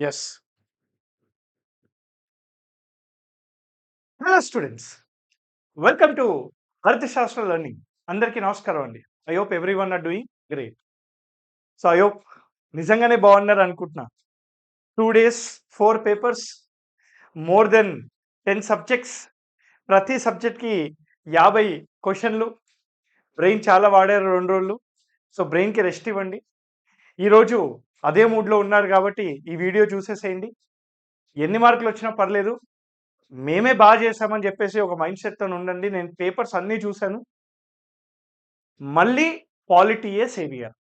Yes. Hello students. Welcome to Arthashastra Learning. అందరికీ నమస్కారం అండి. I hope everyone are doing great. So I hope నిజంగానే బాగున్నారు అనుకుంటున్నా. 2 days 4 papers more than 10 subjects. ప్రతి సబ్జెక్ట్‌కి 50 క్వెషన్‌లు. బ్రెయిన్ చాలా వాడారు 2 రోజులు. సో బ్రెయిన్‌కి రెస్ట్ ఇవ్వండి. ఈరోజు అదే మూడ్‌లో ఉన్నారు కాబట్టి ఈ వీడియో చూసేసేయండి. ఎన్ని మార్కులు వచ్చినా పర్లేదు. మేమే బాగా చేశామని చెప్పేసి ఒక మైండ్ సెట్‌తోని ఉండండి. నేను పేపర్స్ అన్నీ చూసాను. మళ్ళీ పాలిటీయే సేవియర్.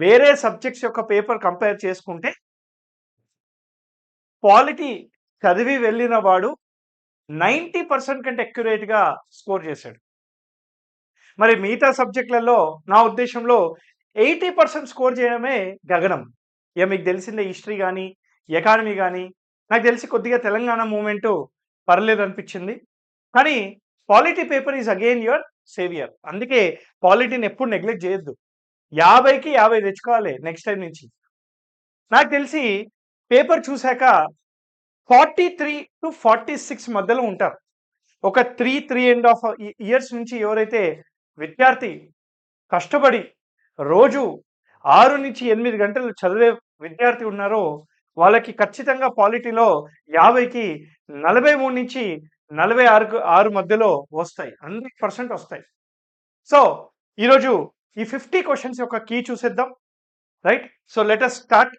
వేరే సబ్జెక్ట్స్ యొక్క పేపర్ కంపేర్ చేసుకుంటే పాలిటీ చదివి వెళ్ళిన వాడు 90% కంటే అక్యురేట్‌గా స్కోర్ చేశాడు. మరి మిగతా సబ్జెక్ట్‌లలో నా ఉద్దేశంలో 80% స్కోర్ చేయడమే గగనం. ఇక మీకు తెలిసిందే హిస్టరీ గాని, ఎకానమీ గాని, నాకు తెలిసి కొద్దిగా తెలంగాణ మూవ్‌మెంటు పర్లేదనిపించింది. కానీ polity paper is again your saviour. అందుకే పాలిటీని ఎప్పుడు నెగ్లెక్ట్ చేయొద్దు. 50కి 50 తెచ్చుకోవాలి నెక్స్ట్ టైమ్ నుంచి. నాకు తెలిసి పేపర్ చూసాక 43-46 మధ్యలో ఉంటారు. ఒక 3.5 ఇయర్స్ నుంచి ఎవరైతే విద్యార్థి కష్టపడి రోజు 6-8 గంటలు చదివే విద్యార్థి ఉన్నారో వాళ్ళకి ఖచ్చితంగా పాలిటీలో 50కి 43-46 మధ్యలో వస్తాయి. 100% వస్తాయి. సో ఈరోజు ఈ 50 క్వెషన్స్ యొక్క కీ చూసేద్దాం. Right? So let us start.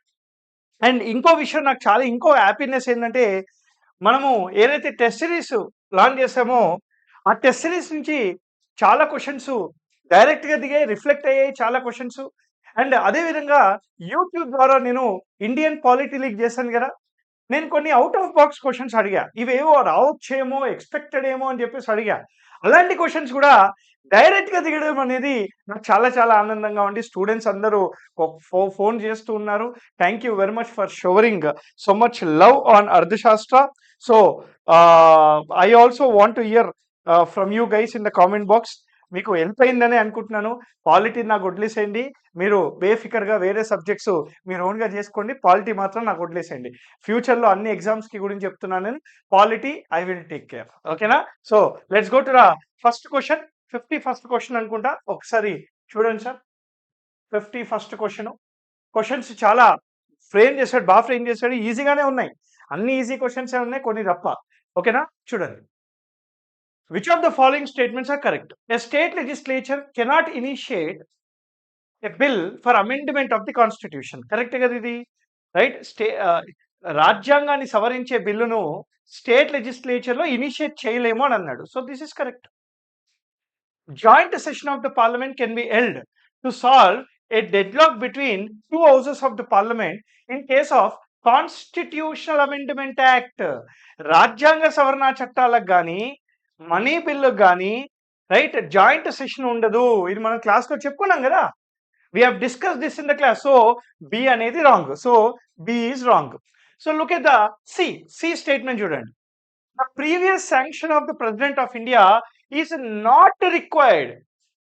And ఇంకో విషయం నాకు చాలా ఇంకో హ్యాపీనెస్ ఏంటంటే మనము ఏదైతే టెస్ట్ సిరీస్ లాంచ్ చేసామో ఆ టెస్ట్ సిరీస్ నుంచి చాలా క్వశ్చన్స్ డైరెక్ట్గా దిగాయి, రిఫ్లెక్ట్ అయ్యాయి చాలా క్వశ్చన్స్. అండ్ అదేవిధంగా యూట్యూబ్ ద్వారా నేను ఇండియన్ పాలిటీ లీగ్ చేశాను కదా, నేను కొన్ని అవుట్ ఆఫ్ బాక్స్ క్వశ్చన్స్ అడిగా. ఇవేవో రావచ్చేమో, ఎక్స్పెక్టెడ్ ఏమో అని చెప్పేసి అడిగా. అలాంటి క్వశ్చన్స్ కూడా డైరెక్ట్‌గా దిగడం అనేది నాకు చాలా చాలా ఆనందంగా ఉంది. స్టూడెంట్స్ అందరూ ఫోన్ చేస్తూ ఉన్నారు. Thank you very much for showering so much love on Arthashastra. So I also want to hear from you guys in the comment box. మీకు హెల్ప్ అయిందని అనుకుంటున్నాను. పాలిటీ నాకు వదిలేసేయండి. మీరు బేఫికర్‌గా వేరే సబ్జెక్ట్స్ మీరు ఓన్‌గా చేసుకోండి. పాలిటీ మాత్రం నాకు వదిలేసేయండి. ఫ్యూచర్‌లో అన్ని ఎగ్జామ్స్‌కి గురించి చెప్తున్నాను నేను. Polity I will take care. ఓకేనా? So let's go to the first question. 51st question అనుకుంటా. ఒకసారి చూడండి సార్. 51st question. క్వెషన్స్ చాలా ఫ్రేమ్ చేశాడు. బాగా ఫ్రేమ్ చేశాడు. ఈజీగానే ఉన్నాయి. అన్ని ఈజీ క్వెషన్సే ఉన్నాయి. కొన్ని తప్ప. ఓకేనా? చూడండి. Which of the following statements are correct? A state legislature cannot initiate a bill for amendment of the constitution. Correct కదా ఇది? రైట్? రాజ్యాంగాన్ని సవరించే బిల్లును స్టేట్ లెజిస్లేచర్‌లో ఇనిషియేట్ చేయలేము అని అన్నాడు. So this is correct. Joint session of the parliament can be held to solve a deadlock between two houses of the parliament in case of constitutional amendment act. రాజ్యాంగ సవరణ చట్టాలకు కానీ money బిల్లుకు కానీ right joint session ఉండదు. ఇది మనం క్లాస్లో చెప్పుకున్నాం కదా. We have discussed this in the class. So B అనేది wrong. So B is wrong. So look at the C statement చూడండి. The previous sanction of the President of India is not required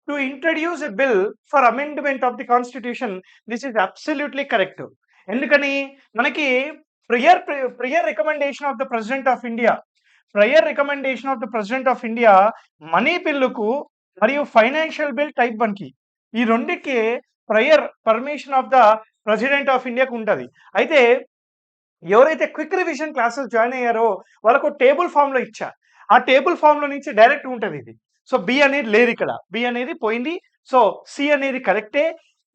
to introduce a bill for amendment of the constitution. This is absolutely correct. ఎందుకని మనకి prior recommendation of the President of India, money బిల్లుకు మరియు financial bill type 1కి ఈ రెండిటికి prior permission of the president of ఇండియాకు ఉంటుంది. అయితే ఎవరైతే క్విక్ రివిజన్ క్లాసెస్ జాయిన్ అయ్యారో వాళ్ళకు టేబుల్ ఫామ్లో ఇచ్చా. ఆ టేబుల్ ఫామ్లో నుంచి డైరెక్ట్ ఉంటుంది ఇది. సో బి అనేది లేదు ఇక్కడ. బి అనేది పోయింది. సో సి అనేది కరెక్టే.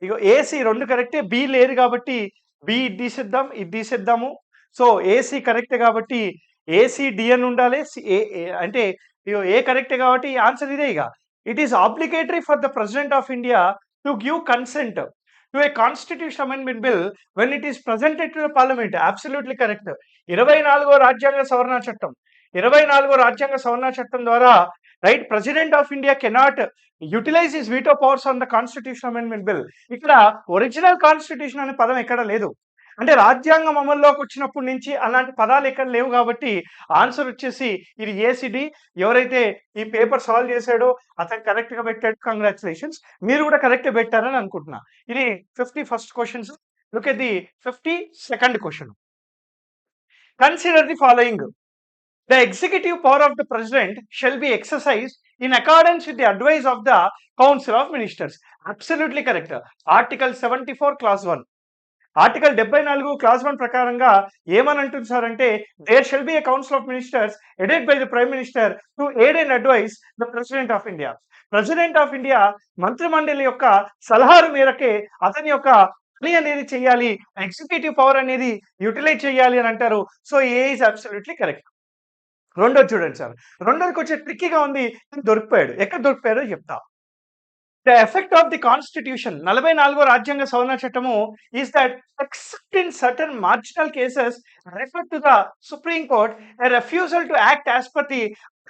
ఇగో ఏసీ 2 కరెక్టే. బి లేదు కాబట్టి బి ఇది తీసేద్దాము. సో ఏసీ కరెక్టే కాబట్టి ఏసీ డి అని ఉండాలి. అంటే ఇగో ఏ కరెక్టే కాబట్టి ఆన్సర్ ఇదే. ఇక it is obligatory for the president of India to give consent to a constitution amendment bill when it is presented to the parliament. Absolutely correct. 24వ రాజ్యాంగ సవరణ చట్టం ద్వారా right president of India cannot utilize his veto powers on the constitution amendment bill. ఇక్కడ original constitution అనే పదం ఎక్కడ లేదు. అంటే రాజ్యాంగం అమల్లోకి వచ్చినప్పటి నుంచి అలాంటి పదాలు ఎక్కడ లేవు కాబట్టి ఆన్సర్ వచ్చేసి ఇది ఏసీడీ. ఎవరైతే ఈ పేపర్ సాల్వ్ చేశాడో అతను కరెక్ట్గా పెట్టాడు. కంగ్రాచులేషన్స్. మీరు కూడా కరెక్ట్గా పెట్టారని అనుకుంటున్నా. ఇది 51st questions. Look at the 52nd question. Consider the following. The executive power of the president shall be exercised in accordance with the advice of the Council of Ministers. Absolutely correct. Article 74 clause 1. Article 74 clause 1 ప్రకారంగా ఏమని అంటుంది sir అంటే, there shall be a council of ministers headed by the prime minister to aid and advise the president of India. President of India మంత్రిమండలి యొక్క సలహాల మేరకే అతని యొక్క పని అనేది చేయాలి, ఎగ్జిక్యూటివ్ పవర్ అనేది యూటిలైజ్ చేయాలి అని అంటారు. So A is absolutely correct. రెండోది చూడండి సార్, రెండోదికి వచ్చే ట్రిక్కీగా ఉంది, దొరికిపోయాడు. ఎక్కడ దొరికిపోయాడో చెప్తా. The effect of the Constitution 44వ రాజ్యాంగ సవరణ చట్టము is that except in certain marginal cases refer to the supreme Court a refusal to act as per the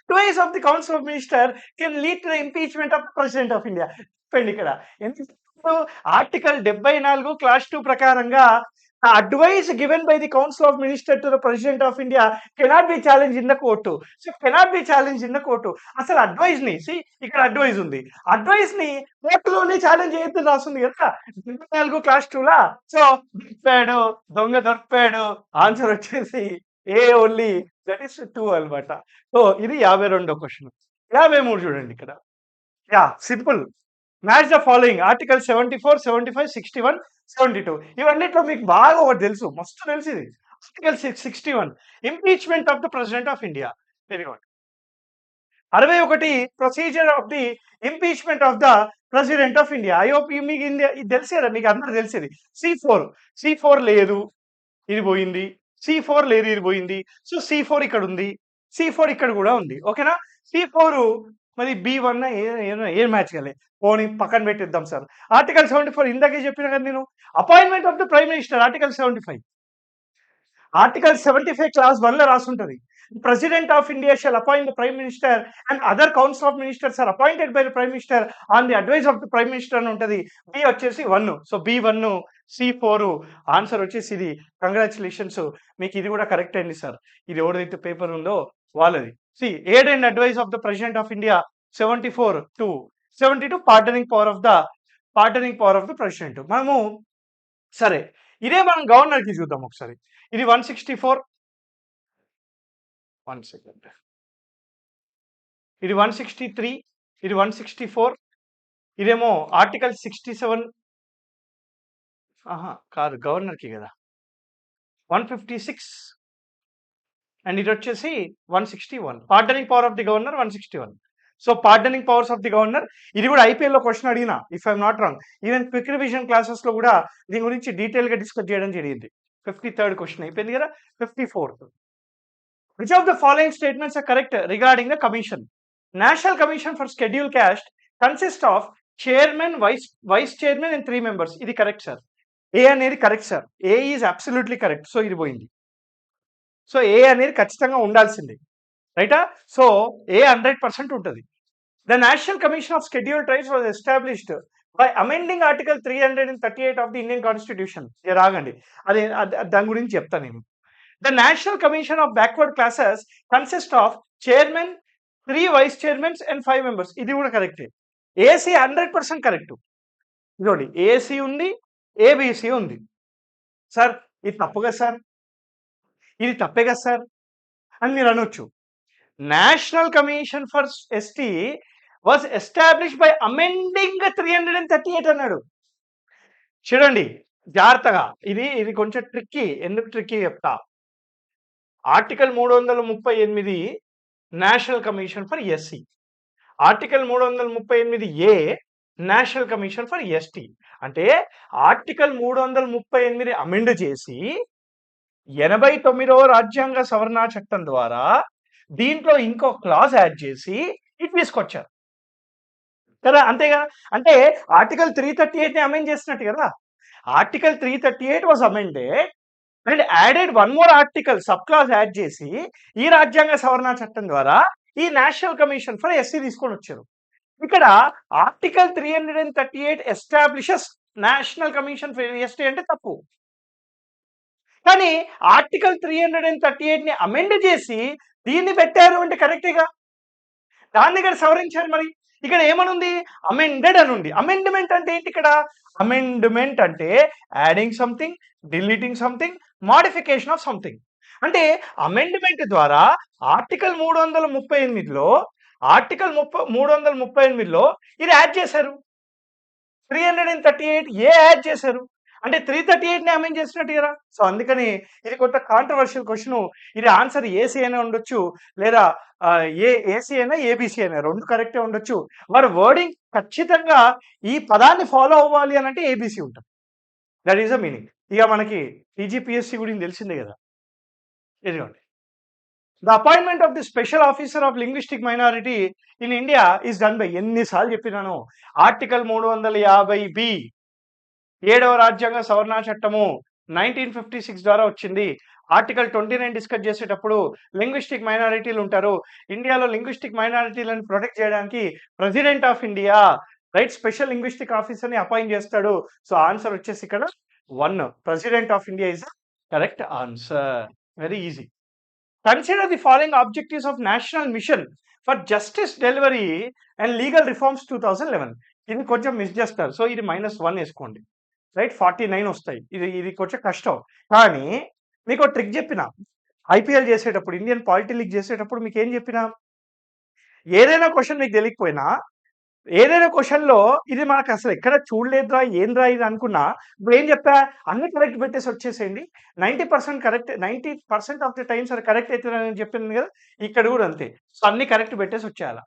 advice of the council of minister can lead to the impeachment of president of India. చెప్పండి ఇక్కడ article 74 class 2 ప్రకారంగా advice given by the council of minister to the president of India cannot be challenged in the court. So cannot be challenged in the court. అసలు advice ని ఇక్కడ advice ఉంది, advice ని కోర్టులోనే challenge చేయొద్దు రాస్తుంది కదా 4 class 2 లా. So దొరికిపోయాడు, దొంగ దొరికిపోయాడు. ఆన్సర్ వచ్చేసి ఏ ఓన్లీ, దట్ ఈస్ 2 అనమాట. సో ఇది 52వ క్వశ్చన్. 53 చూడండి ఇక్కడ. Yeah simple. Match the following. Article 74, 75, 61, 72. ఇవన్నిట్లో మీకు బాగా ఒకటి తెలుసు, మస్తు తెలుసు ఇది. Article 61 impeachment of the president of India. Very good. 61 procedure of the impeachment of the president of India. I hope మీకు ఇది తెలిసేదా, మీకు అందరూ తెలిసేది. C4 లేదు, ఇది పోయింది. C4 లేదు, ఇది పోయింది. సో C4 ఇక్కడ ఉంది, C4 ఇక్కడ కూడా ఉంది. ఓకేనా. C4 మరి B1 ఏం మ్యాచ్ కాలే, పోనీ పక్కన పెట్టిద్దాం సార్. ఆర్టికల్ 74 ఇందాకే చెప్పిన కదా నేను. Appointment of the prime minister article 75. Article 75 clause 1 లో రాసుంటది. President of India shall appoint the prime minister and other council of ministers are appointed by the prime minister on the advice of the prime minister అని ఉంటది. B వచ్చేసి 1. So B1, C4. Answer వచ్చేసి ఇది. Congratulations, మీకు ఇది కూడా correct అయింది sir. ఇది ఎవరిదైతే పేపర్ ఉందో వాళ్ళది. Aid and advice of the president of India 74 to 72 pardoning power of the president. మనము సరే ఇదే మనం గవర్నర్ కి చూద్దాం ఒకసారి. ఇది 164. 1 సెకండ్. ఇది 163, ఇది 164, ఇదేమో ఆర్టికల్ 67. కాదు, గవర్నర్ కి కదా. 156 అండ్ ఇది వచ్చేసి 161. Pardoning power of the governor 161. So pardoning powers of the governor, ఇది కూడా ఐపీఎల్ లో క్వశ్చన్ అడిగినా if I'm not wrong. Even quick revision classes లో కూడా దీని గురించి డీటెయిల్ గా డిస్కస్ చేయడం జరిగింది. 53rd క్వశ్చన్ అయిపోయింది కదా. 54th. Which of the following statements are correct regarding the commission? National commission for scheduled caste consist of chairman, vice chairman and 3 members. ఇది కరెక్ట్ సార్. ఏ అనేది correct sir. A is absolutely correct. So ఇది పోయింది. So ఏ అనేది ఖచ్చితంగా ఉండాల్సిందే, రైటా. So A 100% ఉంటుంది. The national commission of scheduled tribes was established by amending article 338 of the Indian Constitution. రాగండి, అదే దాని గురించి చెప్తాను నేను. The national commission of backward classes consist of chairman, 3 vice chairmans and 5 members. ఇది కూడా కరెక్టే. AC 100% correct. ఇదిగోండి, ఏసీ ఉంది, ఏబిసి ఉంది. సార్ ఇది తప్పు కదా సార్, ఇది తప్పే కదా సార్ అని మీరు అనొచ్చు. National commission for ST was establish by amending 338 అన్నాడు. చూడండి జాగ్రత్తగా, ఇది కొంచెం ట్రిక్కీ. ఎందుకు ట్రిక్కీ చెప్తా. Article 338 national commission for SC, article 338A national commission for ST. అంటే ఆర్టికల్ 338 అమెండ్ చేసి 89వ రాజ్యాంగ సవరణ చట్టం ద్వారా దీంట్లో ఇంకో క్లాజ్ యాడ్ చేసి ఇది తీసుకొచ్చారు కదా, అంతేగా. అంటే ఆర్టికల్ 338 అమెండ్ చేసినట్టు కదా. Article 338 was amended and added 1 more article sub clause add చేసి ఈ రాజ్యాంగ సవరణ చట్టం ద్వారా ఈ నేషనల్ కమిషన్ ఫర్ ఎస్సీ తీసుకొని వచ్చారు. ఇక్కడ article 338 establishes national commission for ST అంటే తప్పు. కానీ ఆర్టికల్ 338 అమెండ్ చేసి దీన్ని పెట్టారు అంటే కరెక్టేగా. దాన్ని ఇక్కడ సవరించారు. మరి ఇక్కడ ఏమనుంది? అమెండెడ్ అని ఉంది. అమెండ్మెంట్ అంటే ఏంటి ఇక్కడ? అమెండ్మెంట్ అంటే adding something, deleting something, modification of something. అంటే అమెండ్మెంట్ ద్వారా ఆర్టికల్ 338లో ఆర్టికల్ 338లో ఇది యాడ్ చేశారు. 338 యాడ్ చేశారు. అంటే 338ని అమెండ్ చేసినట్టు కదా. సో అందుకని ఇది కొంత కాంట్రవర్షియల్ క్వశ్చన్. ఇది ఆన్సర్ ఏసీ అయినా ఉండొచ్చు, లేదా ఏసీ అయినా ఏబిసి అయినా, రెండు కరెక్టే ఉండొచ్చు. మరి వర్డింగ్ ఖచ్చితంగా ఈ పదాన్ని ఫాలో అవ్వాలి అని అంటే ఏబిసి ఉంటుంది. That is the meaning. ఇక మనకి టీజీపీఎస్సీ గురించి తెలిసిందే కదా. ఇదిగోండి, the appointment of the special officer of linguistic minority in India is done by, ఎన్నిసార్లు చెప్పినాను, ఆర్టికల్ 350B 7వ రాజ్యాంగ సవరణ చట్టము 1956 ద్వారా వచ్చింది. ఆర్టికల్ 29 డిస్కస్ చేసేటప్పుడు లింగ్విస్టిక్ మైనారిటీలు ఉంటారు. ఇండియాలో లింగ్విస్టిక్ మైనారిటీలను ప్రొటెక్ట్ చేయడానికి president of India right special linguistic ఆఫీసర్ని అపాయింట్ చేస్తాడు. సో ఆన్సర్ వచ్చేసి ఇక్కడ 1, president of India is correct answer. Very easy. Consider the following objectives of national mission for justice delivery and legal reforms 2011. ఇది కొంచెం miss చేస్తారు, so ఇది -1 వేసుకోండి. Right, 49 వస్తాయి. ఇది కొంచెం కష్టం. కానీ మీకు ట్రిక్ చెప్పిన, ఐపీఎల్ చేసేటప్పుడు, ఇండియన్ పాలిటీ లీగ్ చేసేటప్పుడు మీకు ఏం చెప్పినా, ఏదైనా క్వశ్చన్ మీకు తెలియకపోయినా, ఏదైనా క్వశ్చన్లో ఇది మనకు అసలు ఎక్కడ చూడలేదురా, ఏంద్రా ఇది అనుకున్నా, ఇప్పుడు ఏం చెప్పా, అన్ని కరెక్ట్ పెట్టేసి వచ్చేసేయండి. 90% కరెక్ట్, 90% ఆఫ్ ది టైమ్స్ అది కరెక్ట్ అవుతుందని చెప్పింది కదా, ఇక్కడ కూడా అంతే. సో అన్ని కరెక్ట్ పెట్టేసి వచ్చేయాల.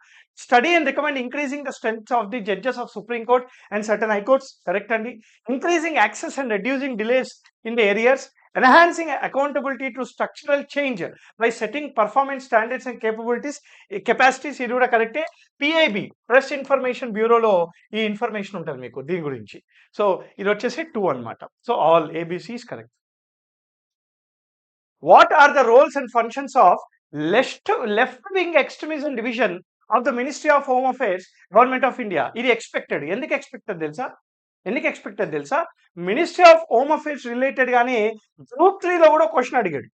Study and recommend increasing the strength of the judges of supreme court and certain high courts, correct అండి. Increasing access and reducing delays in the areas, enhancing accountability to structural change by setting performance standards and capacities, ఇది కూడా కరెక్టే. PIB press information బ్యూరోలో ఈ information ఉంటుంది మీకు దీని గురించి. So ఇది వచ్చేసి 2 అన్నమాట. So all ABC is correct. What are the roles and functions of left wing extremism division of the ministry of home affairs, government of India? ఇది ఎక్స్పెక్టెడ్. ఎందుకు ఎక్స్పెక్టెడ్ తెలుసా? Ministry of home affairs related గానే group 3లో కూడా question అడిగాడు.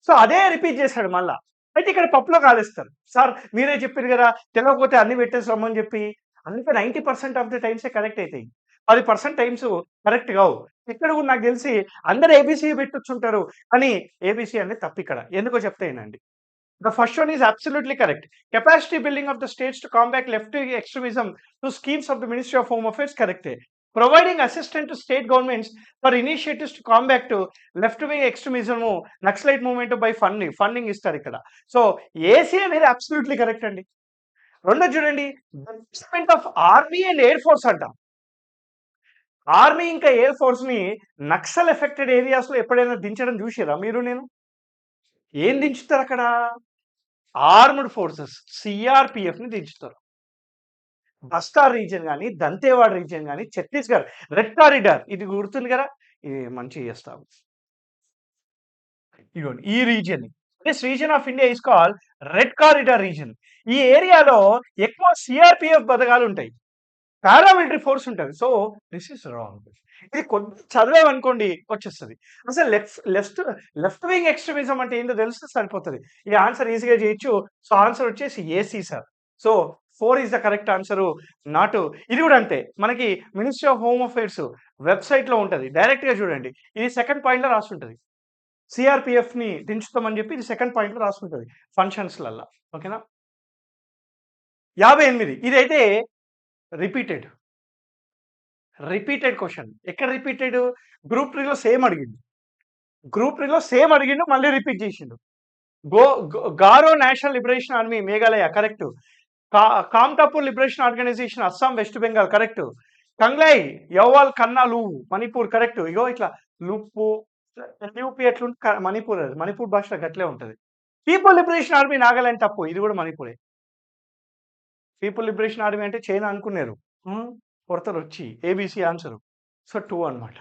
So అదే repeat చేశాడు మళ్ళా. అయితే ఇక్కడ పప్పులో కాలేస్తారు. సార్ మీరే చెప్పారు కదా, తెలియకపోతే అన్ని పెట్టేసి రమ్మని చెప్పి. అందుకే 90% ఆఫ్ ది టైమ్సే కరెక్ట్ అవుతాయి, 10% టైమ్స్ కరెక్ట్ కావు. ఇక్కడ కూడా నాకు తెలిసి అందరు ఏబిసి పెట్టొచ్చుంటారు, కానీ ఏబిసి అనేది తప్పు ఇక్కడ. ఎందుకో చెప్తానండి. The first one is absolutely correct. Capacity building of the states to combat left-wing extremism through schemes of the Ministry of Home Affairs, correct. Providing assistance to state governments for initiatives to combat left-wing extremism, Naxalite movement by funding ఇస్తారు ఇక్కడ. So AC అనేది absolutely correct అండి. రెండో చూడండి, deployment of army and air force అంట. Army ఇంకా air force ని Naxal affected areas లో ఎప్పుడైనా దించడం చూసారా మీరు? నేను ఏం దించుతారు అక్కడ? ఆర్మ్డ్ ఫోర్సెస్, సిఆర్పిఎఫ్ ని దించుతారు. బస్తార్ రీజియన్ కానీ, దంతేవాడ రీజియన్ కానీ, ఛత్తీస్గఢ్ రెడ్ కారిడార్, ఇది గుర్తుంది కదా, ఇది మంచి చేస్తాము. ఇదిగోండి ఈ region, this region of India is call red corridor region. ఈ ఏరియాలో ఎక్కువ సిఆర్పిఎఫ్ పథకాలు ఉంటాయి, పారామిలిటరీ ఫోర్స్ ఉంటుంది. So this is wrong. ఇది కొంచెం చదివామనుకోండి వచ్చేస్తుంది. అసలు లెఫ్ట్ వింగ్ ఎక్స్ట్రీమిజం అంటే ఏంటో తెలిస్తే సరిపోతుంది. ఈ ఆన్సర్ ఈజీగా చేయొచ్చు. సో ఆన్సర్ వచ్చేసి AC sir. So 4 is the correct answer. Not ఇది కూడా అంతే, మనకి ministry of home affairs website లో ఉంటుంది, డైరెక్ట్ గా చూడండి. ఇది సెకండ్ పాయింట్ లో రాస్తుంటది, సిఆర్పిఎఫ్ ని దించుతామని చెప్పి ఇది సెకండ్ పాయింట్ లో రాస్తుంటది ఫంక్షన్స్ లల్లా. ఓకేనా. 58 ఇదైతే రిపీటెడ్ క్వశ్చన్. ఎక్కడ రిపీటెడ్? గ్రూప్ 3లో సేమ్ అడిగిండు, మళ్ళీ రిపీట్ చేసిండు. Garo national liberation army Meghalaya, correct. Kamtapur liberation organisation Assam West Bengal, correct. Kanglei Yawol Kanna Lup Manipur, correct. ఇగో ఇట్లా లూపు యూపీ ఎట్లుంటే మణిపూర్ భాషలో గట్లే ఉంటుంది. పీపుల్ లిబరేషన్ ఆర్మీ నాగాలాండ్, తప్పు, ఇది కూడా మణిపూరే. పీపుల్ లిబరేషన్ ఆర్మీ అంటే చైనా అనుకున్నారు, కొడతారు వచ్చి. ABC answer. సో 2 అనమాట.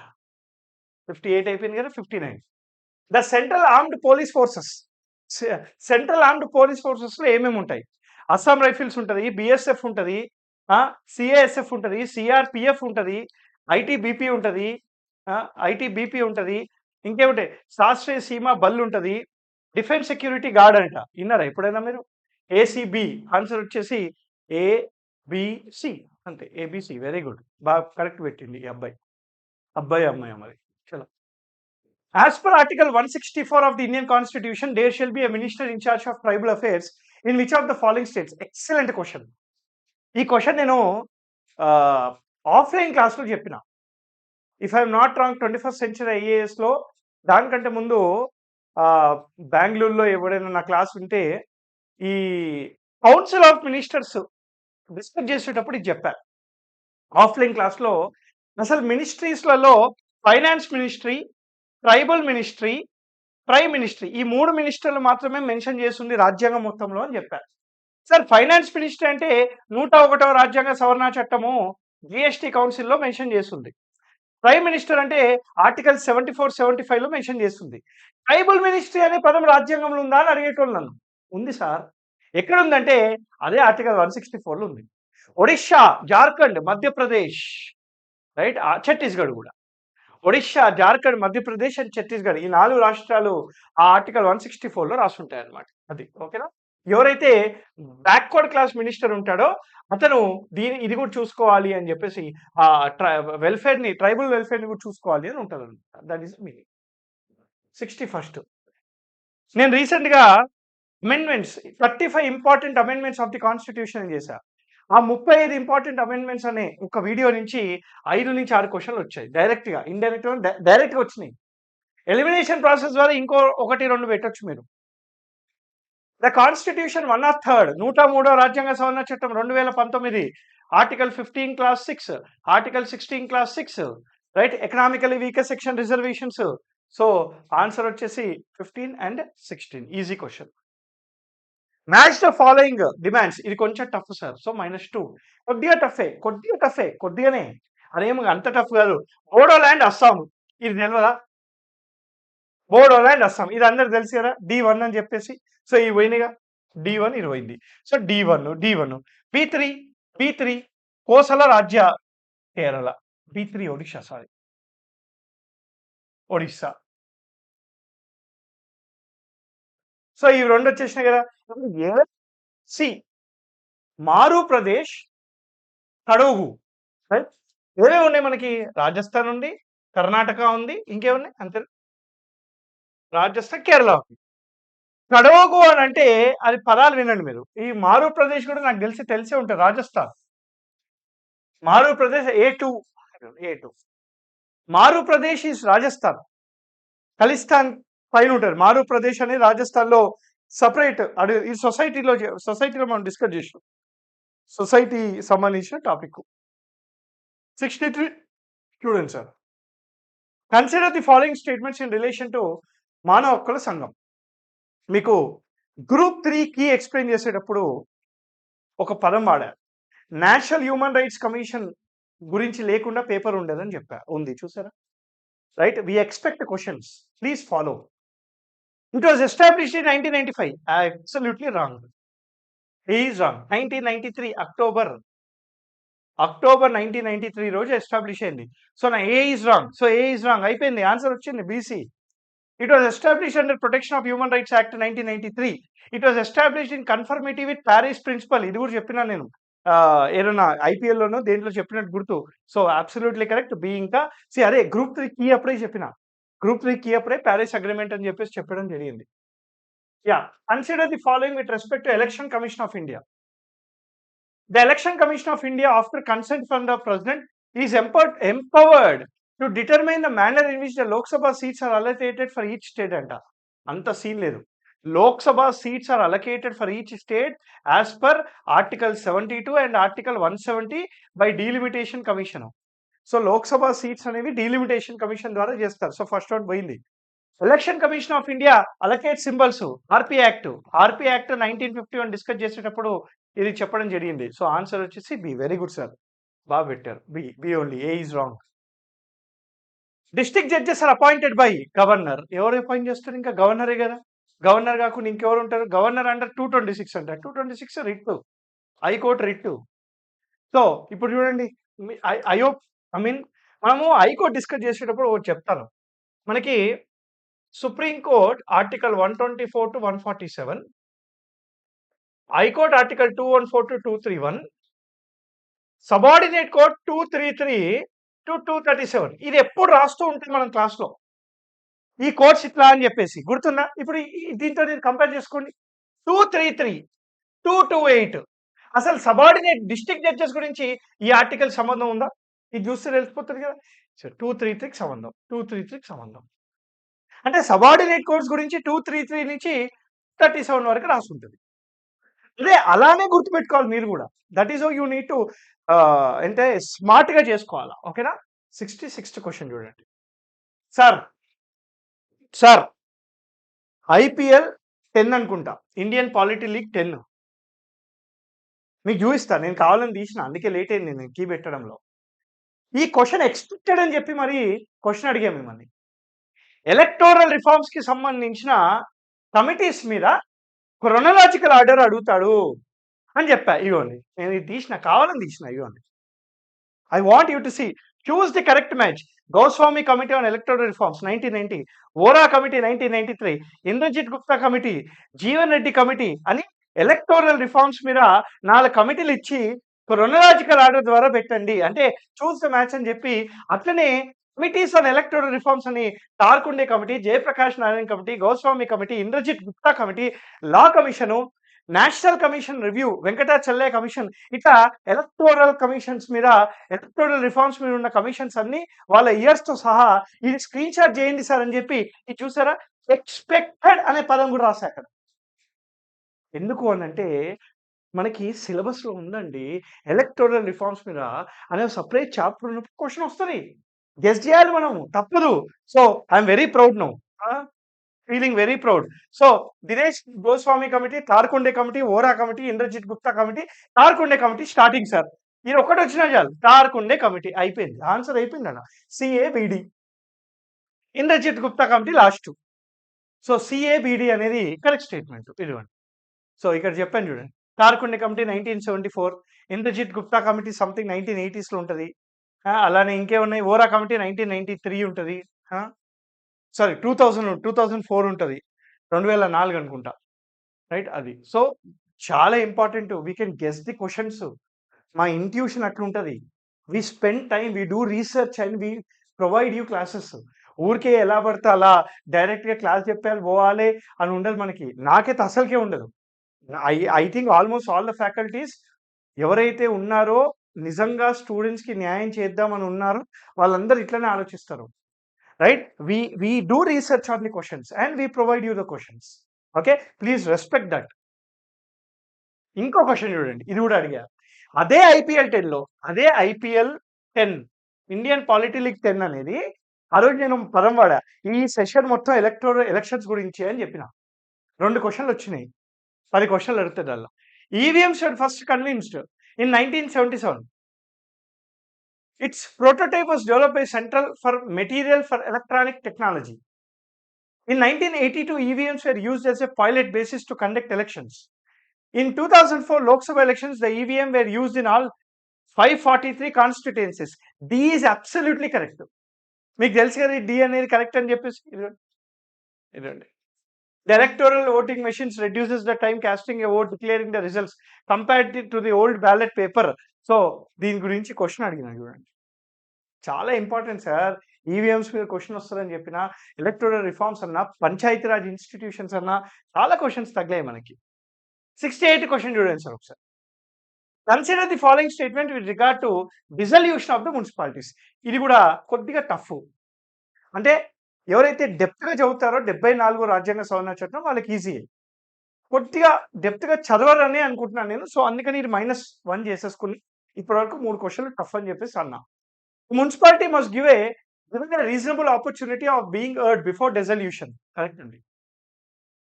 58 అయిపోయింది కదా, 59. The central armed police forces లో ఏమేమి ఉంటాయి? అస్సాం రైఫిల్స్ ఉంటుంది, బిఎస్ఎఫ్ ఉంటుంది, సిఏఎస్ఎఫ్ ఉంటుంది, సిఆర్పిఎఫ్ ఉంటుంది, ఐటీబీపీ ఉంటుంది, ఇంకేముంటాయి? శాస్త్రీయ సీమా బల్ ఉంటుంది, డిఫెన్స్ సెక్యూరిటీ గార్డ్ అంట. విన్నారా ఎప్పుడైనా మీరు? ఏసీబీ ఆన్సర్ వచ్చేసి బిసి అంతే. ABC very good. బాగా కరెక్ట్ పెట్టింది ఈ అబ్బాయి. అబ్బాయి, అమ్మాయి మరి. చలో. As per Article 164 of the Indian Constitution, there shall be a minister in charge of tribal affairs in which of the following states? Excellent question. ఈ క్వశ్చన్ నేను ఆఫ్లైన్ క్లాస్లో చెప్పిన. If I'm not wrong 21st century ఐఏఎస్లో దానికంటే ముందు బెంగళూరులో ఎవరైనా నా క్లాస్ వింటే ఈ కౌన్సిల్ ఆఫ్ మినిస్టర్స్ డిస్కస్ చేసేటప్పుడు ఇది చెప్పారు ఆఫ్లైన్ క్లాస్లో. అసలు మినిస్ట్రీస్లలో finance ministry, tribal ministry, prime ministry ఈ 3 మినిస్టర్లు మాత్రమే మెన్షన్ చేస్తుంది రాజ్యాంగం మొత్తంలో అని చెప్పారు. సార్ ఫైనాన్స్ మినిస్ట్రీ అంటే 101వ రాజ్యాంగ సవరణ చట్టము జిఎస్టీ కౌన్సిల్లో మెన్షన్ చేస్తుంది. ప్రైమ్ మినిస్టర్ అంటే ఆర్టికల్ 74, 75లో మెన్షన్ చేస్తుంది. ట్రైబల్ మినిస్ట్రీ అనే పదం రాజ్యాంగంలో ఉందా అని అడిగేటోళ్ళు నన్ను. ఉంది సార్. ఎక్కడ ఉందంటే అదే ఆర్టికల్ 164లో ఉంది. ఒడిషా, జార్ఖండ్, మధ్యప్రదేశ్, రైట్, ఛత్తీస్గఢ్ కూడా. ఒడిషా, జార్ఖండ్, మధ్యప్రదేశ్ అండ్ ఛత్తీస్గఢ్ ఈ 4 రాష్ట్రాలు ఆ ఆర్టికల్ 164లో రాసుంటాయి అన్నమాట. అది ఓకేనా. ఎవరైతే బ్యాక్వర్డ్ క్లాస్ మినిస్టర్ ఉంటాడో అతను ఇది కూడా చూసుకోవాలి అని చెప్పేసి ఆ వెల్ఫేర్ని, ట్రైబల్ వెల్ఫేర్ని కూడా చూసుకోవాలి అని ఉంటుంది అనమాట. That is meaning. 61st నేను రీసెంట్గా amendments 35 important amendments of the constitution చేశా. ఆ 35 ఇంపార్టెంట్ అమెండ్మెంట్స్ అనే ఒక వీడియో నుంచి 5 నుంచి 6 క్వశ్చన్లు వచ్చాయి డైరెక్ట్గా. ఇండైరెక్ట్గా డైరెక్ట్గా వచ్చినాయి. ఎలిమినేషన్ ప్రాసెస్ ద్వారా ఇంకో 1, 2 పెట్టొచ్చు మీరు. ద కాన్స్టిట్యూషన్ 103 103వ రాజ్యాంగ సవరణ చట్టం 2019 article 15 class 6, article 16 class 6, right, economically weaker section reservations. So answer వచ్చేసి 15 and 16. Easy question. Match the following demands. ఇది కొంచెం టఫ్ సార్. సో -2. కొద్దిగా టఫే కొద్దిగానే. అదేమో అంత టఫ్ కాదు. బోడోల్యాండ్, అస్సాం ఇది తెలియదా? బోడోల్యాండ్, అస్సాం ఇది అందరికి తెలుసు కదా. D1 అని చెప్పేసి. సో ఇవి పోయినాయిగా. D1 ఇది పోయింది. సో D1 B3 కోసల రాజ్య Kerala, B3 Odisha, sorry Odisha. So ఇవి 2 వచ్చేసినాయి కదా. సి మారు ప్రదేశ్, తడోగు, రైట్. ఏవేవి ఉన్నాయి మనకి? రాజస్థాన్ ఉంది, కర్ణాటక ఉంది, ఇంకేమున్నాయి? అంతే. రాజస్థాన్, కేరళ ఉంది. తడోగు అని అంటే అది పదాలు వినండి మీరు. ఈ మారు ప్రదేశ్ కూడా నాకు తెలిసే ఉంటుంది. రాజస్థాన్, మారు ప్రదేశ్ A2 మారు ప్రదేశ్ ఈస్ రాజస్థాన్. ఖలిస్తాన్ పైన ఉంటారు. మారు ప్రదేశ్ అనేది రాజస్థాన్లో సపరేట్. ఈ సొసైటీలో మనం డిస్కస్ చేసాం. సొసైటీ సంబంధించిన టాపిక్. 63 చూడండి sir. Consider the following statements in relation to మానవ హక్కుల సంఘం. మీకు గ్రూప్ 3 కి ఎక్స్ప్లెయిన్ చేసేటప్పుడు ఒక పదం వాడారు. నేషనల్ హ్యూమన్ రైట్స్ కమిషన్ గురించి లేకుండా పేపర్ ఉండదని చెప్పారు. ఉంది చూసారా, right. We expect questions, please follow. It was established in 1995. Absolutely wrong. He is wrong. 1993 October 1993 రోజు ఎస్టాబ్లిష్ అయింది. సో నా A is wrong. So A is wrong అయిపోయింది. ఆన్సర్ వచ్చింది BC. It was established under Protection of Human Rights Act 1993. It was established in conformity with Paris Principle. ఇది కూడా చెప్పినా నేను ఏదైనా ఐపీఎల్లోనో దేంట్లో చెప్పినట్టు గుర్తు. So absolutely correct. బి ఇంకా అదే గ్రూప్ 3 కీ అప్పుడే చెప్పిన. గ్రూప్ 3 కీ అప్పుడే ప్యారిస్ అగ్రిమెంట్ అని చెప్పేసి చెప్పడం జరిగింది. Yeah. Consider the following with respect to election commission of India. The Election Commission of India, after consent from the President, is empowered to determine the manner in which the Lok Sabha seats are allocated for each state అంట. అంత scene లేదు. Lok Sabha seats are allocated for each state as per Article 72 and Article 170 by Delimitation Commission. So Lok Sabha seats అనేవి delimitation commission ద్వారా చేస్తారు. So first one పోయింది. Election commission of India allocate symbols. RP act 1951 discuss చేసేటప్పుడు ఇది చెప్పడం జరిగింది. So answer వచ్చేసి B. Very good sir, బాగా పెట్టారు. B only. A is wrong. District judges are appointed by governor. ఎవరు అపాయింట్ చేస్తారు? ఇంకా గవర్నరే కదా. గవర్నర్ కాకుండా ఇంకెవరు ఉంటారు? గవర్నర్ అండర్ 226 అంటారు. 226 రిట్, హైకోర్టు రిట్. సో ఇప్పుడు చూడండి, మనము హైకోర్టు డిస్కస్ చేసేటప్పుడు ఒకటి చెప్తాను. మనకి supreme court article 124 to 147, high court article 214 to 231, subordinate code 233 to 237. ఇది ఎప్పుడు రాస్తూ ఉంటాం మనం క్లాస్లో, ఈ కోడ్స్ ఇట్లా అని చెప్పేసి గుర్తుందా? ఇప్పుడు దీంతో నేను కంపేర్ చేసుకోండి. 233 228. అసలు సబార్డినేట్ డిస్ట్రిక్ట్ జడ్జెస్ గురించి ఈ ఆర్టికల్ సంబంధం ఉందా? ఇది చూస్తే తెలిసిపోతుంది కదా. సో 233కి సంబంధం, 233కి సంబంధం. అంటే సబార్డినేట్ కోడ్స్ గురించి 233 నుంచి 37 వరకు రాసి ఉంటుంది. అదే అలానే గుర్తుపెట్టుకోవాలి మీరు కూడా. That is how you need to అంటే స్మార్ట్‌గా చేసుకోవాలా. ఓకేనా? 66th క్వెషన్ చూడండి. సార్, సార్ ఐపీఎల్ 10 అనుకుంటా. Indian polity league 10. మీకు చూపిస్తా. నేను కావాలని తీసిన. అందుకే లేట్ అయింది నేను కీ పెట్టడంలో. ఈ క్వెషన్ ఎక్స్‌పెక్టెడ్ అని చెప్పి మరి క్వెషన్ అడిగాం మిమ్మల్ని. ఎలక్టోరల్ రిఫార్మ్స్‌కి సంబంధించిన కమిటీస్ మీద క్రోనలాజికల్ ఆర్డర్ అడుగుతాడు అని చెప్పా. ఇగోండి నేను ఇది తీసిన, కావాలని తీసిన. ఇగోండి, I want you to see. Choose the correct match. Goswami committee on electoral reforms 1990, Vohra committee 1993, Indrajit Gupta committee, Jeevan Reddy committee అని ఎలక్టోరల్ రిఫార్మ్స్ మీద 4 కమిటీలు ఇచ్చి క్రోనలాజికల్ ఆర్డర్ ద్వారా పెట్టండి అంటే చూస్ ద మ్యాచ్ అని చెప్పి. అట్లనే కమిటీస్ ఆన్ ఎలక్టోరల్ రిఫార్మ్స్ అని Tarkunde committee, Jayaprakash Narayan committee, Goswami committee, Indrajit Gupta committee, law commission, national commission review, Venkatachaliah commission, ఇట్లా ఎలక్టోరల్ కమిషన్స్ మీద, ఎలక్టోరల్ రిఫార్మ్స్ మీద ఉన్న కమిషన్స్ అన్ని వాళ్ళ ఇయర్స్ తో సహా ఇది స్క్రీన్ షాట్ చేయండి సార్ అని చెప్పి. ఇది చూసారా, ఎక్స్పెక్టెడ్ అనే పదం కూడా రాశా అక్కడ. ఎందుకు అనంటే మనకి సిలబస్ లో ఉందండి, ఎలక్టోరల్ రిఫార్మ్స్ మీద అనే సపరేట్ చాప్టర్ ఉన్నప్పుడు క్వశ్చన్ వస్తుంది, గెస్ చేయాలి మనము, తప్పదు. So I'm very proud now, feeling very proud. So Dinesh Goswami committee, Tarkunde committee, Vohra committee, Indrajit Gupta committee, Tarkunde committee starting sir. ఇది ఒకటి వచ్చినా చాలు, తార్కుండే కమిటీ అయిపోయింది, ఆన్సర్ అయిపోయింది అన్న. CABD, Indrajit Gupta committee last. So CABD అనేది కరెక్ట్ స్టేట్మెంట్. ఇదిగోండి. సో ఇక్కడ చెప్పాను చూడండి, Tarkunde committee 1974, Indrajit Gupta committee something 1980s లో ఉంటుంది. అలానే ఇంకేమున్నాయి, ఓరా కమిటీ 1993 ఉంటుంది, సారీ 2004 ఉంటుంది, 2004 అనుకుంటా, రైట్ అది. సో చాలా important, we can guess the questions. మా ఇంట్యూషన్ అట్లుంటుంది. We spend time, we do research and we provide you classes. ఊరికే ఎలా పడితే అలా డైరెక్ట్గా క్లాస్ చెప్పాలి పోవాలి అని ఉండదు మనకి. నాకైతే అసలుకే ఉండదు. I think almost all the faculties ఎవరైతే ఉన్నారో నిజంగా స్టూడెంట్స్కి న్యాయం చేద్దామని ఉన్నారో వాళ్ళందరూ ఇట్లనే ఆలోచిస్తారు, right? we do research on the questions and we provide you the questions. Okay, please respect that. ఇంకో క్వశ్చన్ చూడండి, ఇది కూడా అడిగా. అదే ఐపీఎల్ 10లో, అదే ఐపీఎల్ 10 ఇండియన్ పాలిటీ లీగ్ 10 అనేది ఆ రోజు నేను పదం వాడా, ఈ సెషన్ మొత్తం ఎలక్షన్స్ గురించి అని చెప్పిన. 2 క్వశ్చన్లు వచ్చినాయి, 10 క్వశ్చన్లు అడుగుతుంది అలా. EVMs first convinced in 1977. Its prototype was developed by Central for Material for Electronic Technology. In 1982, EVMs were used as a pilot basis to conduct elections. In 2004 Lok Sabha elections, the EVM were used in all 543 constituencies. D is absolutely correct. మీకు తెలుసు కదా D అనేది correct అని చెప్పేసి. ఇదండి, the electoral voting machines reduces the time casting a vote, declaring the results compared to the old ballot paper. So దీని గురించి question అడిగిన చూడండి, చాలా ఇంపార్టెంట్ సార్. ఈవీఎంస్ మీద క్వశ్చన్ వస్తుందని చెప్పిన, ఎలక్టోరల్ రిఫార్మ్స్ అన్నా, పంచాయతీరాజ్ ఇన్స్టిట్యూషన్స్ అన్నా చాలా క్వశ్చన్స్ తగ్గాయి మనకి. 68 క్వశ్చన్ చూడండి సార్ ఒకసారి. Consider the following statement with regard to dissolution of the municipalities. ఇది కూడా కొద్దిగా టఫ్. అంటే ఎవరైతే డెప్త్గా చదువుతారో 74 రాజ్యాంగ సవరణ చట్టం వాళ్ళకి ఈజీ, కొద్దిగా డెప్త్గా చదవరని అనుకుంటున్నాను నేను. సో అందుకని ఇది -1 చేసేసుకుని ఇప్పటివరకు 3 క్వశ్చన్లు టఫ్ అని చెప్పేసి అన్నా. Municipality must give a reasonable opportunity of being heard before dissolution. Correct అండి.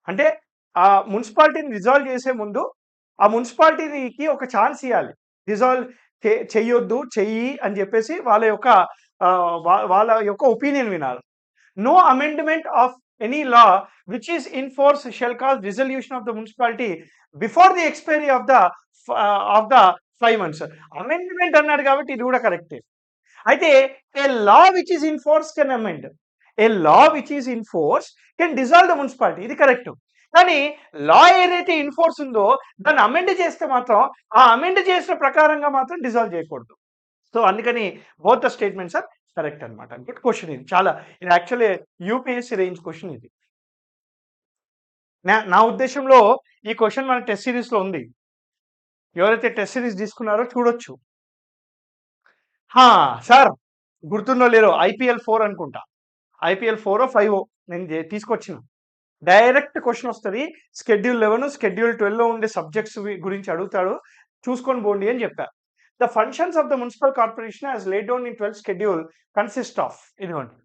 అంటే ఆ మున్సిపాలిటీని రిజాల్వ్ చేసే ముందు ఆ మున్సిపాలిటీకి ఒక ఛాన్స్ ఇవ్వాలి, రిజాల్వ్ చెయ్యొద్దు చెయ్యి అని చెప్పేసి వాళ్ళ యొక్క ఒపీనియన్ వినాలి. No amendment of any law which is in force shall cause dissolution of the municipality before the expiry of the 5 months. Amendment అన్నాడు కాబట్టి ఇది కూడా కరెక్టే. అయితే a law which is in force can amend. A law which is in force can dissolve the municipality. ఇది correct. కానీ లా ఏదైతే enforce ఉందో దాన్ని అమెండ్ చేస్తే మాత్రం ఆ అమెండ్ చేసిన ప్రకారంగా మాత్రం డిజాల్వ్ చేయకూడదు. సో అందుకని both the statements are correct అనమాట. గుడ్ క్వశ్చన్ ఇది. చాలా ఇది యాక్చువల్లీ యూపీఎస్సీ రేంజ్ క్వశ్చన్ ఇది. నా ఉద్దేశంలో ఈ క్వశ్చన్ మన టెస్ట్ సిరీస్‌లో ఉంది. ఎవరైతే టెస్ట్ సిరీస్ తీసుకున్నారో చూడొచ్చు. సార్ గుర్తుందో లేదో ఐపీఎల్ 4 అనుకుంటా. ఐపీఎల్ 4 5 నేను తీసుకొచ్చిన. డైరెక్ట్ క్వశ్చన్ వస్తది. షెడ్యూల్ 11, షెడ్యూల్ 12లో ఉండే సబ్జెక్ట్స్ గురించి అడుగుతాడు. చూసుకొని పోండి అని చెప్పా. The functions of the municipal corporation as laid down in 12th schedule consist of ఇదిగోండి.